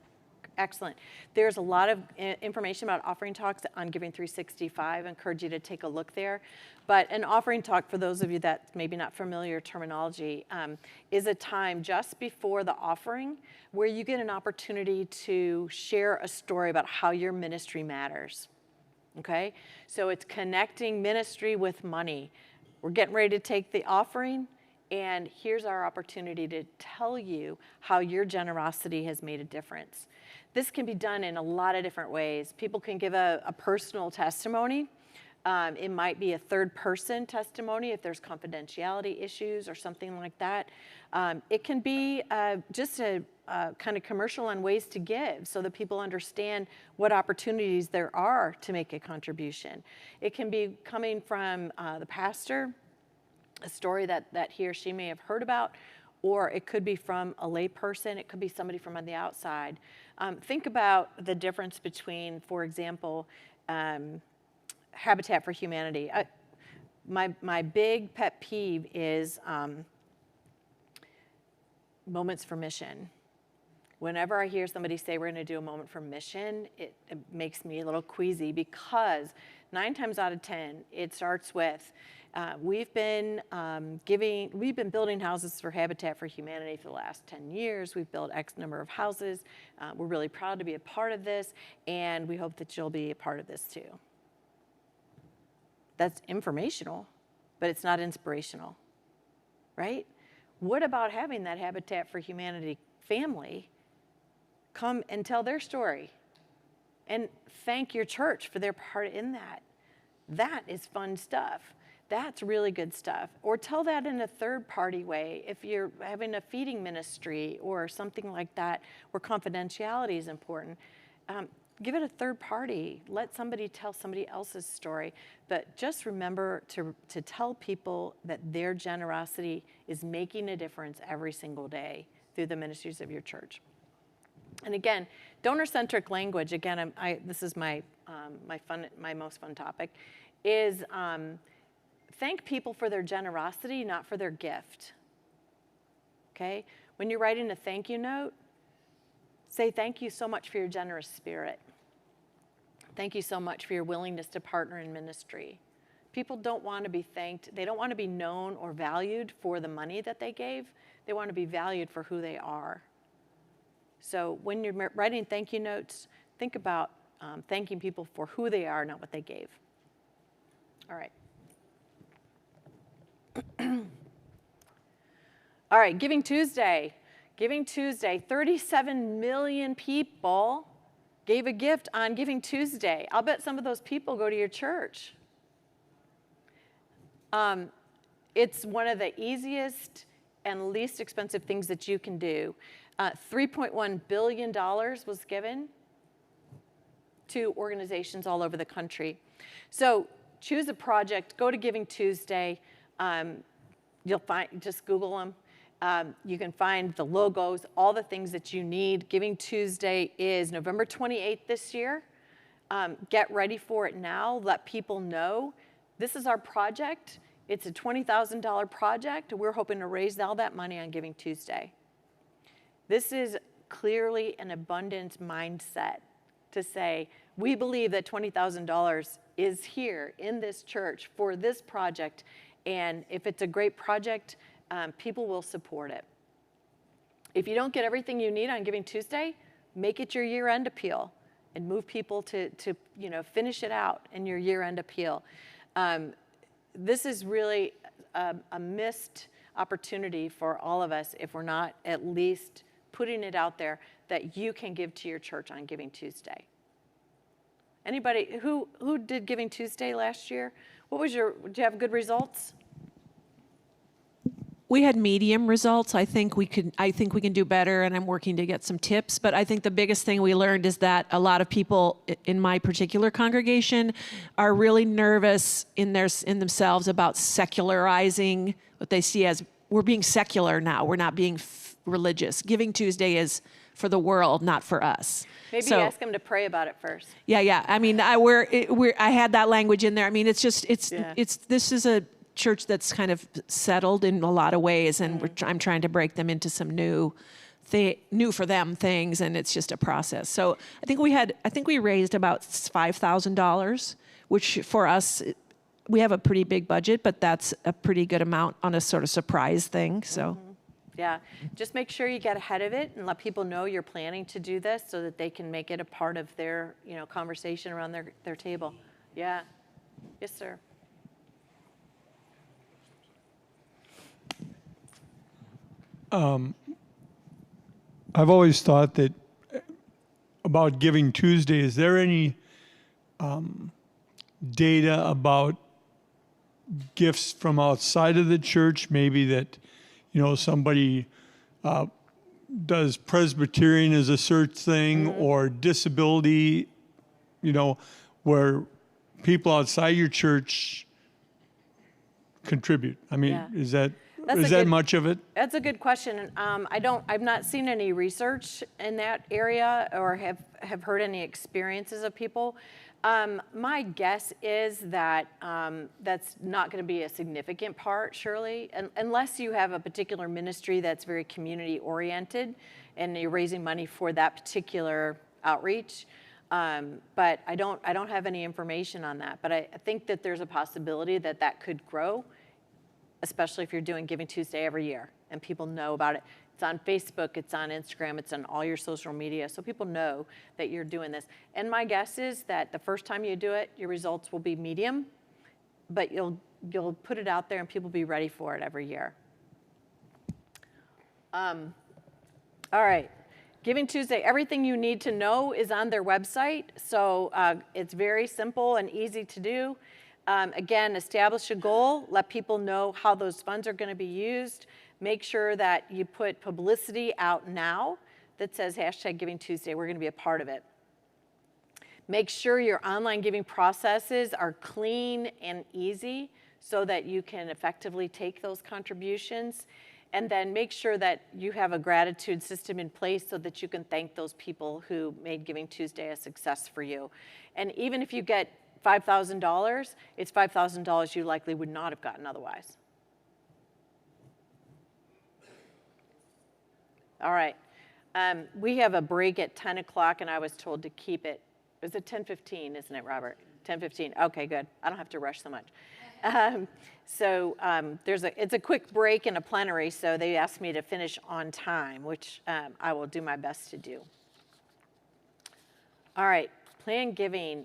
Excellent. There's a lot of information about offering talks on Giving 365. I encourage you to take a look there. But an offering talk, for those of you that maybe not familiar terminology, is a time just before the offering where you get an opportunity to share a story about how your ministry matters. Okay? So it's connecting ministry with money. We're getting ready to take the offering, and here's our opportunity to tell you how your generosity has made a difference. This can be done in a lot of different ways. People can give a personal testimony. It might be a third-person testimony if there's confidentiality issues or something like that. It can be just a kind of commercial on ways to give so that people understand what opportunities there are to make a contribution. It can be coming from the pastor, a story that he or she may have heard about, or it could be from a lay person. It could be somebody from on the outside. Think about the difference between, for example, Habitat for Humanity. My big pet peeve is moments for mission. Whenever I hear somebody say we're going to do a moment for mission, it makes me a little queasy, because 9 times out of 10, it starts with, we've been building houses for Habitat for Humanity for the last 10 years. We've built X number of houses. We're really proud to be a part of this, and we hope that you'll be a part of this too. That's informational, but it's not inspirational, right? What about having that Habitat for Humanity family come and tell their story and thank your church for their part in that? That is fun stuff. That's really good stuff. Or tell that in a third-party way if you're having a feeding ministry or something like that where confidentiality is important. Give it a third party. Let somebody tell somebody else's story. But just remember to tell people that their generosity is making a difference every single day through the ministries of your church. And again, donor-centric language, again, this is my most fun topic, is thank people for their generosity, not for their gift. Okay? When you're writing a thank you note, say thank you so much for your generous spirit. Thank you so much for your willingness to partner in ministry. People don't want to be thanked. They don't want to be known or valued for the money that they gave. They want to be valued for who they are. So when you're writing thank you notes, think about thanking people for who they are, not what they gave. All right. All right, Giving Tuesday. Giving Tuesday, 37 million people gave a gift on Giving Tuesday. I'll bet some of those people go to your church. It's one of the easiest and least expensive things that you can do. $3.1 billion was given to organizations all over the country. So choose a project, go to Giving Tuesday. You'll find, just Google them. You can find the logos, all the things that you need. Giving Tuesday is November 28th this year. Get ready for it now. Let people know. This is our project. It's a $20,000 project. We're hoping to raise all that money on Giving Tuesday. This is clearly an abundance mindset to say, we believe that $20,000 is here in this church for this project. And if it's a great project, people will support it. If you don't get everything you need on Giving Tuesday, make it your year-end appeal and move people to finish it out in your year-end appeal. This is really a missed opportunity for all of us if we're not at least putting it out there that you can give to your church on Giving Tuesday. Anybody who did Giving Tuesday last year? Did you have good results? We had medium results. I think we can do better, and I'm working to get some tips. But I think the biggest thing we learned is that a lot of people in my particular congregation are really nervous in themselves about secularizing what they see as, we're being secular now. We're not being religious. Giving Tuesday is for the world, not for us. Maybe ask them to pray about it first. Yeah. I mean, I had that language in there. I mean, this is a church that's kind of settled in a lot of ways, and I'm trying to break them into some new for them things, and it's just a process. So I think we raised about $5,000, which for us, we have a pretty big budget, but that's a pretty good amount on a sort of surprise thing. So. Yeah, just make sure you get ahead of it and let people know you're planning to do this so that they can make it a part of their, conversation around their table. Yeah. Yes, sir. I've always thought that about Giving Tuesday, is there any data about gifts from outside of the church, maybe that, somebody does Presbyterian as a search thing, or disability, where people outside your church contribute? I mean, Yeah. is that That's much of it? That's a good question. I've not seen any research in that area or have heard any experiences of people. My guess is that that's not going to be a significant part, surely, unless you have a particular ministry that's very community oriented and you're raising money for that particular outreach. But I don't have any information on that. But I think that there's a possibility that could grow, especially if you're doing Giving Tuesday every year and people know about it. It's on Facebook, it's on Instagram, it's on all your social media, so people know that you're doing this. And my guess is that the first time you do it, your results will be medium, but you'll put it out there and people will be ready for it every year. All right, Giving Tuesday, everything you need to know is on their website, so it's very simple and easy to do. Again, establish a goal, let people know how those funds are going to be used. Make sure that you put publicity out now that says #Giving Tuesday, we're going to be a part of it. Make sure your online giving processes are clean and easy so that you can effectively take those contributions. And then make sure that you have a gratitude system in place so that you can thank those people who made Giving Tuesday a success for you. And even if you get $5,000, it's $5,000 you likely would not have gotten otherwise. All right. We have a break at 10 o'clock, and I was told to keep it. Is it 10:15, isn't it, Robert? 10:15. Okay, good. I don't have to rush so much. It's a quick break in a plenary, so they asked me to finish on time, which I will do my best to do. All right, planned giving.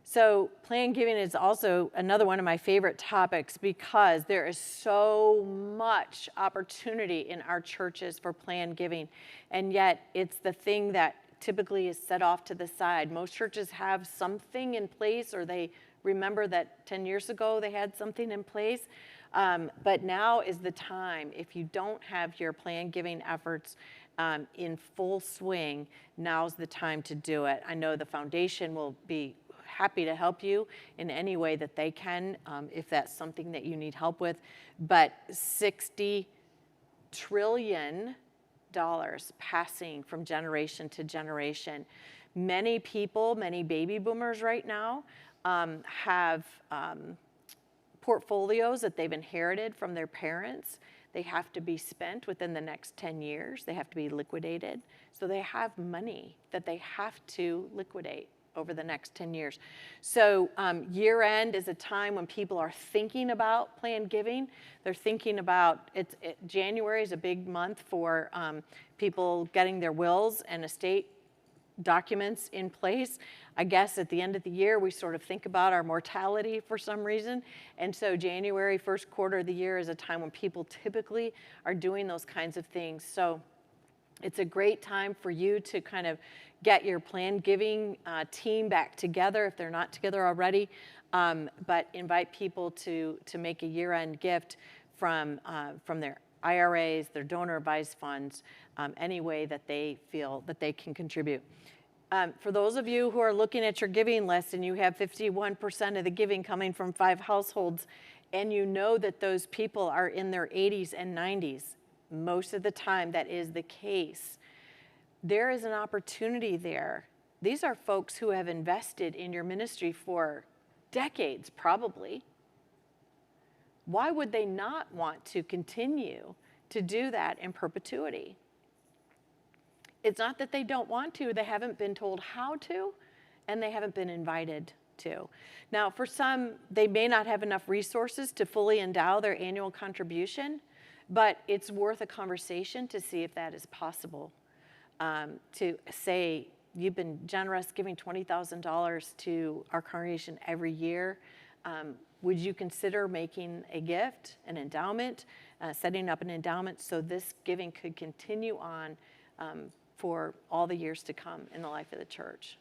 So planned giving is also another one of my favorite topics because there is so much opportunity in our churches for planned giving, and yet it's the thing that typically is set off to the side. Most churches have something in place, or they remember that 10 years ago they had something in place, but now is the time. If you don't have your planned giving efforts in full swing, now's the time to do it. I know the foundation will be happy to help you in any way that they can, if that's something that you need help with. But $60 trillion passing from generation to generation. Many people, many baby boomers right now have portfolios that they've inherited from their parents. They have to be spent within the next 10 years. They have to be liquidated. So they have money that they have to liquidate over the next 10 years. So year end is a time when people are thinking about planned giving. They're thinking about, January is a big month for people getting their wills and estate documents in place. I guess at the end of the year, we sort of think about our mortality for some reason. And so January, first quarter of the year is a time when people typically are doing those kinds of things. So it's a great time for you to kind of get your planned giving team back together if they're not together already, but invite people to make a year-end gift from their IRAs, their donor advised funds, any way that they feel that they can contribute. For those of you who are looking at your giving list and you have 51% of the giving coming from 5 households, and you know that those people are in their 80s and 90s, most of the time that is the case, there is an opportunity there. These are folks who have invested in your ministry for decades, probably. Why would they not want to continue to do that in perpetuity? It's not that they don't want to, they haven't been told how to, and they haven't been invited to. Now, for some, they may not have enough resources to fully endow their annual contribution, but it's worth a conversation to see if that is possible. To say, you've been generous giving $20,000 to our congregation every year. Would you consider making a gift, an endowment, setting up an endowment so this giving could continue on for all the years to come in the life of the church?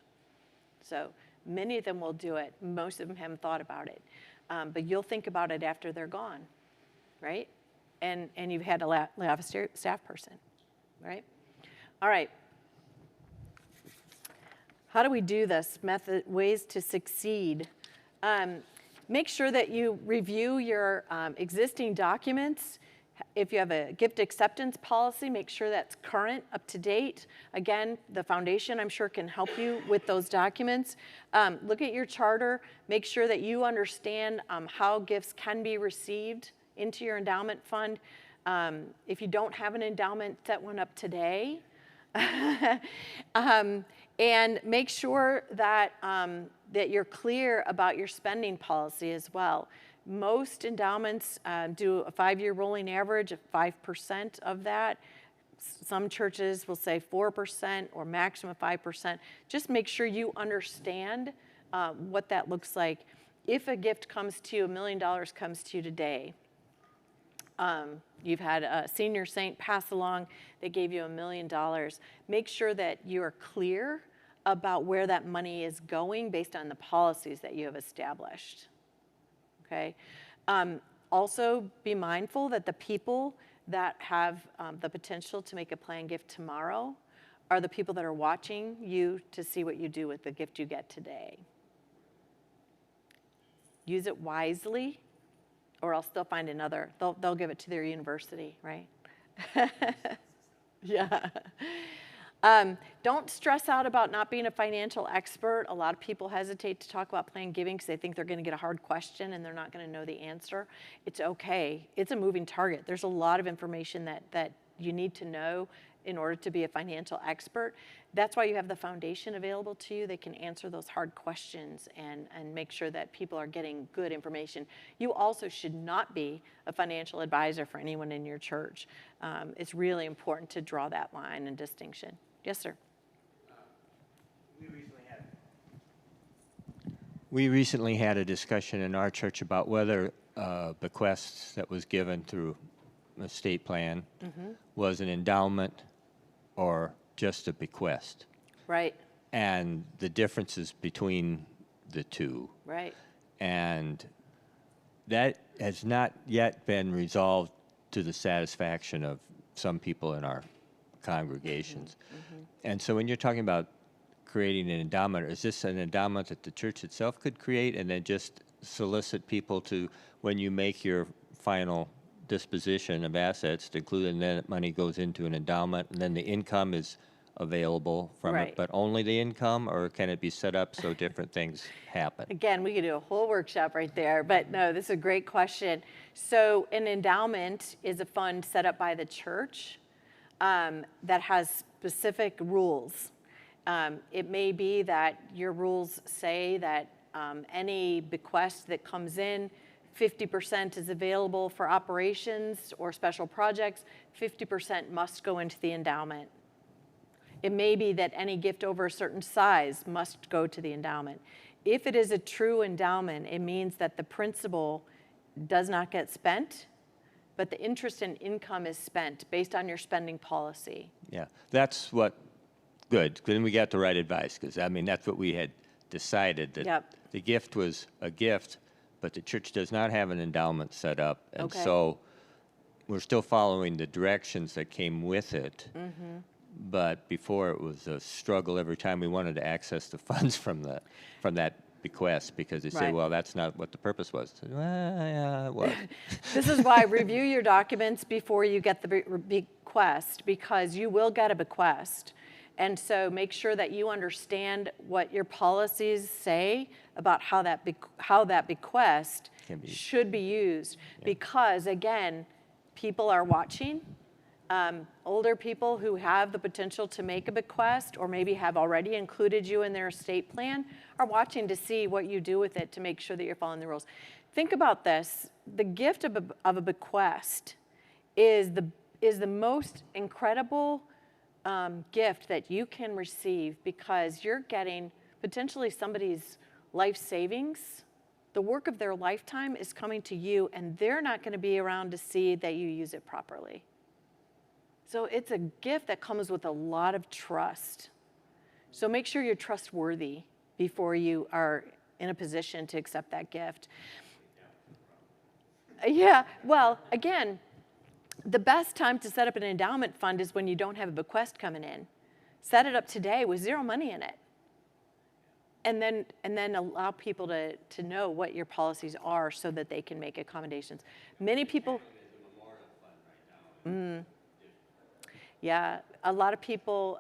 So many of them will do it. Most of them haven't thought about it. But you'll think about it after they're gone, right? And you've had to have a staff person, right? All right. How do we do this? Ways to succeed. Make sure that you review your existing documents. If you have a gift acceptance policy, make sure that's current, up to date. Again, the foundation, I'm sure, can help you with those documents. Look at your charter. Make sure that you understand how gifts can be received into your endowment fund. If you don't have an endowment, set one up today. And make sure that, that you're clear about your spending policy as well. Most endowments do a 5-year rolling average of 5% of that. Some churches will say 4% or maximum 5%. Just make sure you understand what that looks like. If a gift comes to you, $1 million comes to you today, you've had a senior saint pass along, they gave you $1 million. Make sure that you are clear about where that money is going based on the policies that you have established. Okay. Also, be mindful that the people that have the potential to make a planned gift tomorrow are the people that are watching you to see what you do with the gift you get today. Use it wisely, or else they'll find another. They'll give it to their university, right? Yeah. Don't stress out about not being a financial expert. A lot of people hesitate to talk about planned giving because they think they're going to get a hard question and they're not going to know the answer. It's okay. It's a moving target. There's a lot of information that you need to know in order to be a financial expert. That's why you have the foundation available to you. They can answer those hard questions and make sure that people are getting good information. You also should not be a financial advisor for anyone in your church. It's really important to draw that line and distinction. Yes, sir. We recently had a discussion in our church about whether bequests that was given through estate plan was an endowment or just a bequest. Right. And the differences between the two. Right. And that has not yet been resolved to the satisfaction of some people in our congregations. And so when you're talking about creating an endowment, is this an endowment that the church itself could create and then just solicit people to, when you make your final disposition of assets, to include, and then money goes into an endowment, and then the income is available from Right. it, but only the income, or can it be set up so different things happen? Again, we could do a whole workshop right there, but no, this is a great question. So an endowment is a fund set up by the church that has specific rules. It may be that your rules say that any bequest that comes in, 50% is available for operations or special projects, 50% must go into the endowment. It may be that any gift over a certain size must go to the endowment. If it is a true endowment, it means that the principal does not get spent, but the interest and income is spent based on your spending policy. Yeah, that's what, good. Then we got the right advice, because I mean, that's what we had decided, that Yep. the gift was a gift, but the church does not have an endowment set up. And Okay. so we're still following the directions that came with it. But before it was a struggle every time we wanted to access the funds from that bequest, because they say, Right. well, that's not what the purpose was. Well, yeah, it was. This is why review your documents before you get the bequest, because you will get a bequest. And so make sure that you understand what your policies say about how that bequest should be used. Because again, people are watching. Older people who have the potential to make a bequest or maybe have already included you in their estate plan are watching to see what you do with it to make sure that you're following the rules. Think about this. The gift of a bequest is the most incredible gift that you can receive, because you're getting potentially somebody's life savings. The work of their lifetime is coming to you, and they're not going to be around to see that you use it properly. So it's a gift that comes with a lot of trust. So make sure you're trustworthy before you are in a position to accept that gift. Yeah, well, again, the best time to set up an endowment fund is when you don't have a bequest coming in. Set it up today with zero money in it. And then allow people to know what your policies are so that they can make accommodations. Many people... Yeah, a lot of people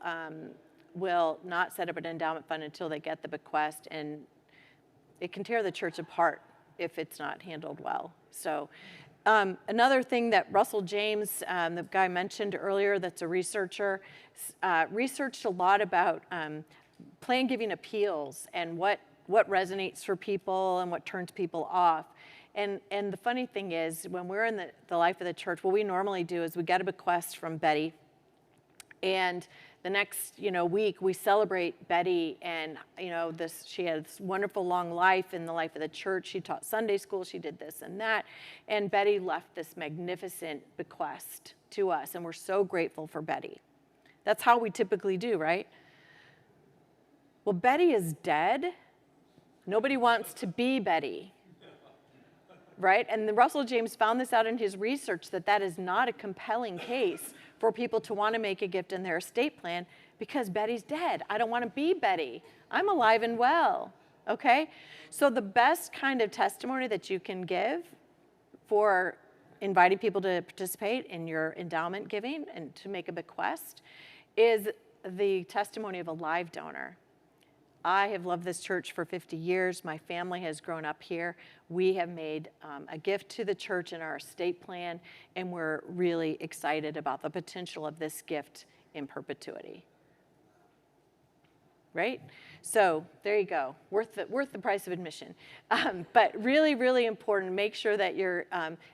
will not set up an endowment fund until they get the bequest, and it can tear the church apart if it's not handled well. So another thing that Russell James, the guy mentioned earlier that's a researcher, researched a lot about plan giving appeals and what resonates for people and what turns people off. And the funny thing is, when we're in the life of the church, what we normally do is we get a bequest from Betty, and the next, week we celebrate Betty, and she had this wonderful long life in the life of the church. She taught Sunday school, she did this and that, and Betty left this magnificent bequest to us, and we're so grateful for Betty. That's how we typically do, right? Well, Betty is dead. Nobody wants to be Betty, right? And Russell James found this out in his research, that is not a compelling case for people to want to make a gift in their estate plan, because Betty's dead. I don't want to be Betty. I'm alive and well, okay? So the best kind of testimony that you can give for inviting people to participate in your endowment giving and to make a bequest is the testimony of a live donor. I have loved this church for 50 years. My family has grown up here. We have made a gift to the church in our estate plan, and we're really excited about the potential of this gift in perpetuity. Right? So there you go. Worth the price of admission. But really, really important. Make sure that you're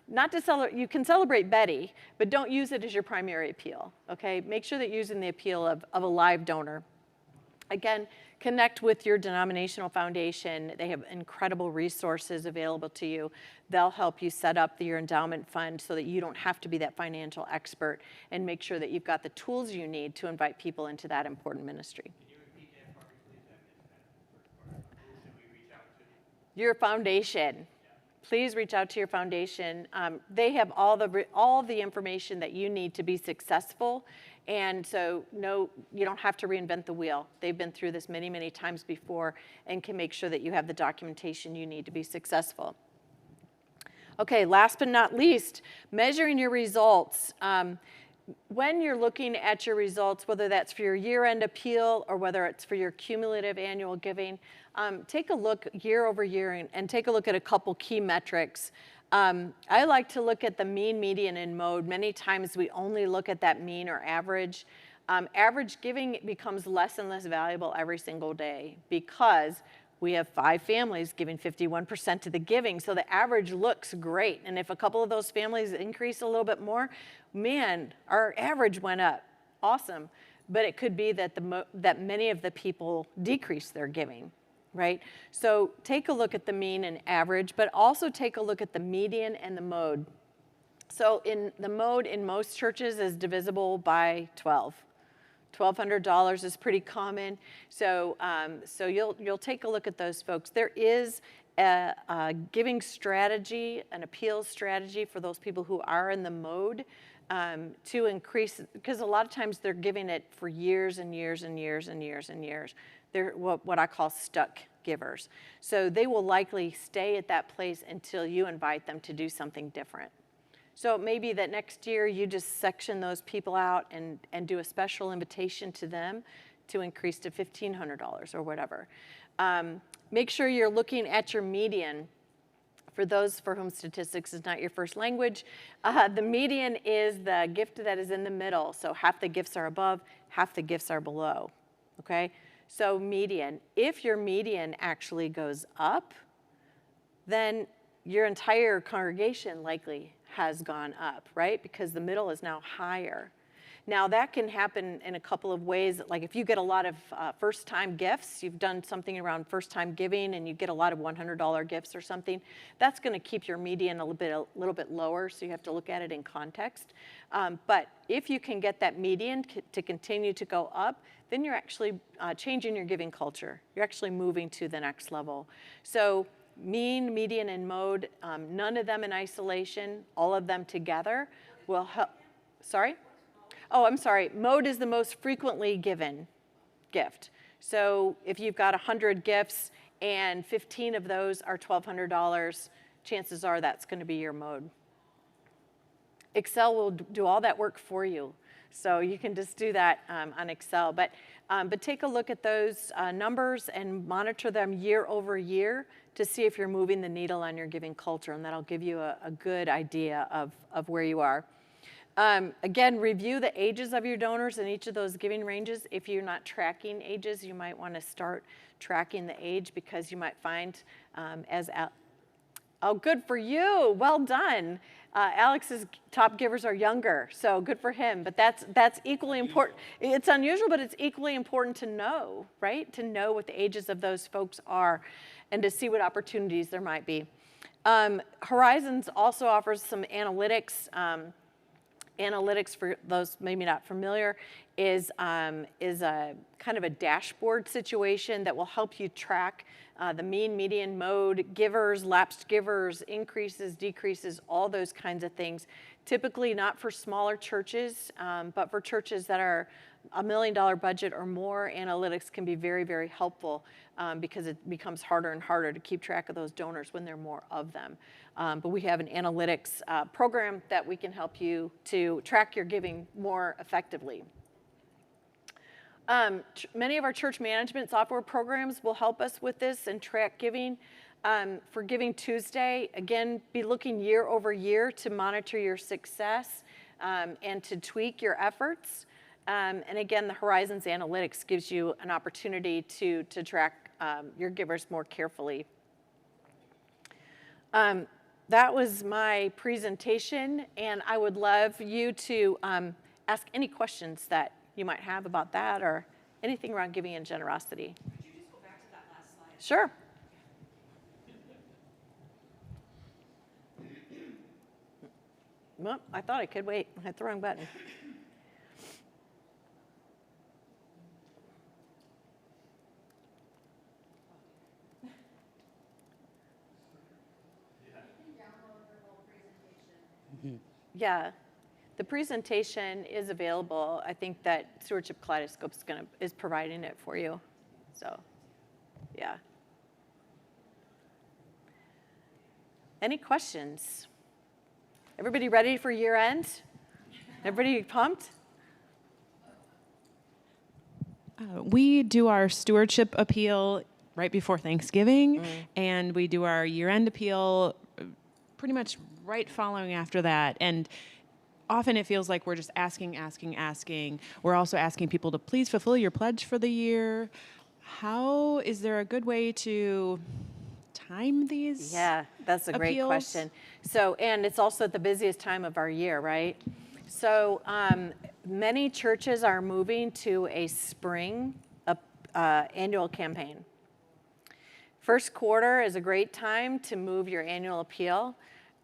not to celebrate. You can celebrate Betty, but don't use it as your primary appeal. Okay? Make sure that you're using the appeal of a live donor. Again, connect with your denominational foundation. They have incredible resources available to you. They'll help you set up your endowment fund so that you don't have to be that financial expert, and make sure that you've got the tools you need to invite people into that important ministry. Can you repeat that part, please? I missed that first part. Who should we reach out to? Your foundation. Please reach out to your foundation. They have all the information that you need to be successful. And so, no, you don't have to reinvent the wheel. They've been through this many, many times before and can make sure that you have the documentation you need to be successful. Okay, last but not least, measuring your results. When you're looking at your results, whether that's for your year-end appeal or whether it's for your cumulative annual giving, take a look year over year and take a look at a couple key metrics. I like to look at the mean, median, and mode. Many times we only look at that mean or average. Average giving becomes less and less valuable every single day, because we have 5 families giving 51% of the giving, so the average looks great. And if a couple of those families increase a little bit more, man, our average went up. Awesome. But it could be that that many of the people decrease their giving. Right? So take a look at the mean and average, but also take a look at the median and the mode. So in the mode in most churches is divisible by 12. $1,200 is pretty common. So you'll take a look at those folks. There is a giving strategy, an appeals strategy for those people who are in the mode to increase, because a lot of times they're giving it for years and years and years and years and years. They're what I call stuck givers. So they will likely stay at that place until you invite them to do something different. So it may be that next year you just section those people out and do a special invitation to them to increase to $1,500 or whatever. Make sure you're looking at your median. For those for whom statistics is not your first language, the median is the gift that is in the middle. So half the gifts are above, half the gifts are below, okay? So median. If your median actually goes up, then your entire congregation likely has gone up, right? Because the middle is now higher. Now that can happen in a couple of ways. Like if you get a lot of first-time gifts, you've done something around first-time giving and you get a lot of $100 gifts or something, that's gonna keep your median a little bit lower, so you have to look at it in context. But if you can get that median to continue to go up, then you're actually changing your giving culture. You're actually moving to the next level. So mean, median, and mode, none of them in isolation, all of them together will help. Sorry? Oh, I'm sorry. Mode is the most frequently given gift. So if you've got 100 gifts and 15 of those are $1,200, chances are that's going to be your mode. Excel will do all that work for you. So you can just do that on Excel. But take a look at those numbers and monitor them year over year to see if you're moving the needle on your giving culture, and that'll give you a good idea of where you are. Again, review the ages of your donors in each of those giving ranges. If you're not tracking ages, you might want to start tracking the age, because you might find oh, good for you, well done. Alex's top givers are younger, so good for him, but that's equally important. It's unusual, but it's equally important to know, right? To know what the ages of those folks are and to see what opportunities there might be. Horizons also offers some analytics. Analytics, for those maybe not familiar, is a kind of a dashboard situation that will help you track the mean, median, mode, givers, lapsed givers, increases, decreases, all those kinds of things. Typically not for smaller churches, but for churches that are $1 million budget or more, analytics can be very, very helpful because it becomes harder and harder to keep track of those donors when there are more of them. But we have an analytics program that we can help you to track your giving more effectively. Many of our church management software programs will help us with this and track giving. For Giving Tuesday, again, be looking year over year to monitor your success and to tweak your efforts. And again, the Horizons Analytics gives you an opportunity to track your givers more carefully. That was my presentation, and I would love you to ask any questions that you might have about that or anything around giving and generosity. Could you just go back to that last slide? Sure. Well, I thought I could. Wait, I hit the wrong button. Yeah, the presentation is available. I think that Stewardship Kaleidoscope is providing it for you. So, yeah. Any questions? Everybody ready for year end? Everybody pumped? We do our stewardship appeal right before Thanksgiving, and we do our year-end appeal pretty much right following after that. And often it feels like we're just asking. We're also asking people to please fulfill your pledge for the year. Is there a good way to time these? Yeah, that's a great appeals? question. So, and it's also the busiest time of our year, right? So many churches are moving to a spring annual campaign. First quarter is a great time to move your annual appeal.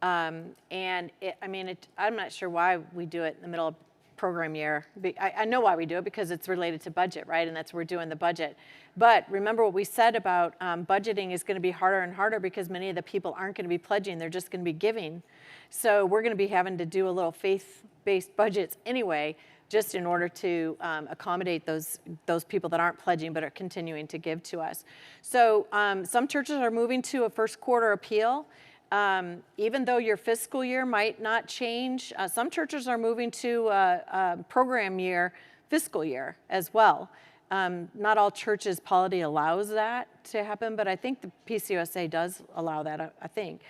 I'm not sure why we do it in the middle of program year. I know why we do it, because it's related to budget, right? And that's where we're doing the budget. But remember what we said about budgeting is going to be harder and harder because many of the people aren't going to be pledging, they're just going to be giving. So we're going to be having to do a little faith-based budgets anyway, just in order to accommodate those people that aren't pledging but are continuing to give to us. So some churches are moving to a first quarter appeal. Even though your fiscal year might not change, some churches are moving to a program year, fiscal year as well. Not all churches' polity allows that to happen, but I think the PCUSA does allow that, I think.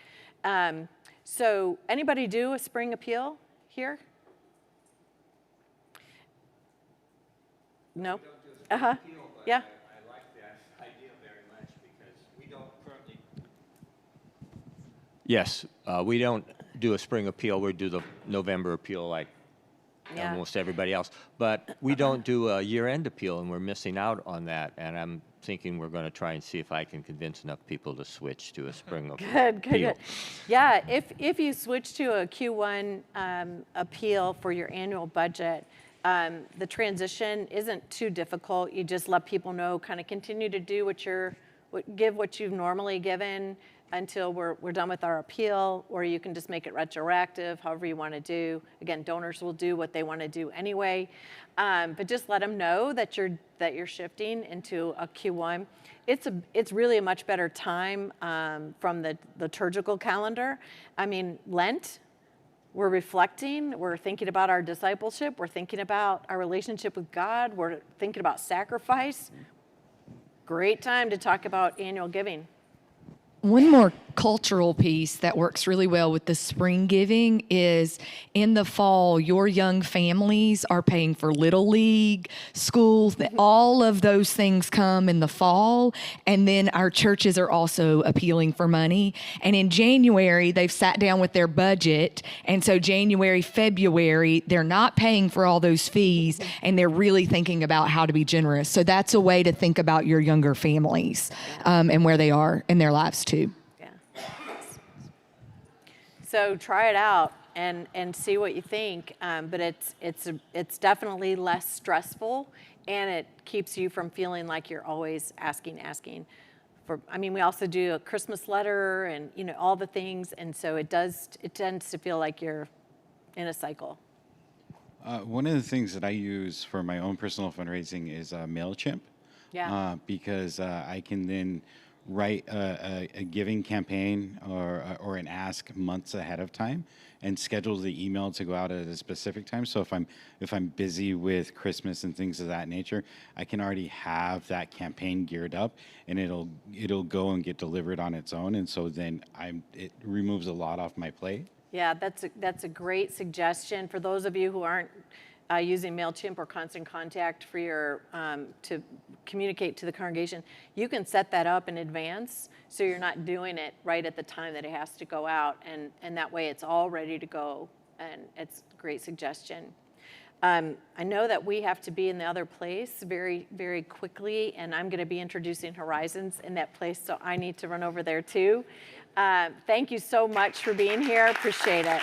So anybody do a spring appeal here? No? Uh-huh. Yeah. I like that idea very much because we don't currently. Yes, we don't do a spring appeal. We do the November appeal like Yeah. almost everybody else. But we don't do a year-end appeal, and we're missing out on that. And I'm thinking we're going to try and see if I can convince enough people to switch to a spring appeal. Good. Yeah, if you switch to a Q1 appeal for your annual budget, the transition isn't too difficult. You just let people know, kind of continue to do give what you've normally given until we're done with our appeal, or you can just make it retroactive, however you want to do. Again, donors will do what they want to do anyway, but just let them know that you're shifting into a Q1. It's really a much better time from the liturgical calendar. I mean, Lent. We're reflecting, we're thinking about our discipleship, we're thinking about our relationship with God, we're thinking about sacrifice. Great time to talk about annual giving. One more cultural piece that works really well with the spring giving is in the fall, your young families are paying for Little League, schools, all of those things come in the fall. And then our churches are also appealing for money. And in January, they've sat down with their budget. And so January, February, they're not paying for all those fees and they're really thinking about how to be generous. So that's a way to think about your younger families and where they are in their lives too. So try it out and see what you think. But it's definitely less stressful, and it keeps you from feeling like you're always asking. I mean, we also do a Christmas letter and all the things, and so it tends to feel like you're in a cycle. One of the things that I use for my own personal fundraising is MailChimp. Yeah. Because I can then write a giving campaign or an ask months ahead of time and schedule the email to go out at a specific time. So if I'm busy with Christmas and things of that nature, I can already have that campaign geared up, and it'll go and get delivered on its own. And so then it removes a lot off my plate. Yeah, that's a great suggestion for those of you who aren't using MailChimp or Constant Contact for your to communicate to the congregation. You can set that up in advance so you're not doing it right at the time that it has to go out, and that way it's all ready to go, and it's a great suggestion. I know that we have to be in the other place very, very quickly, and I'm going to be introducing Horizons in that place, so I need to run over there too. Thank you so much for being here. Appreciate it.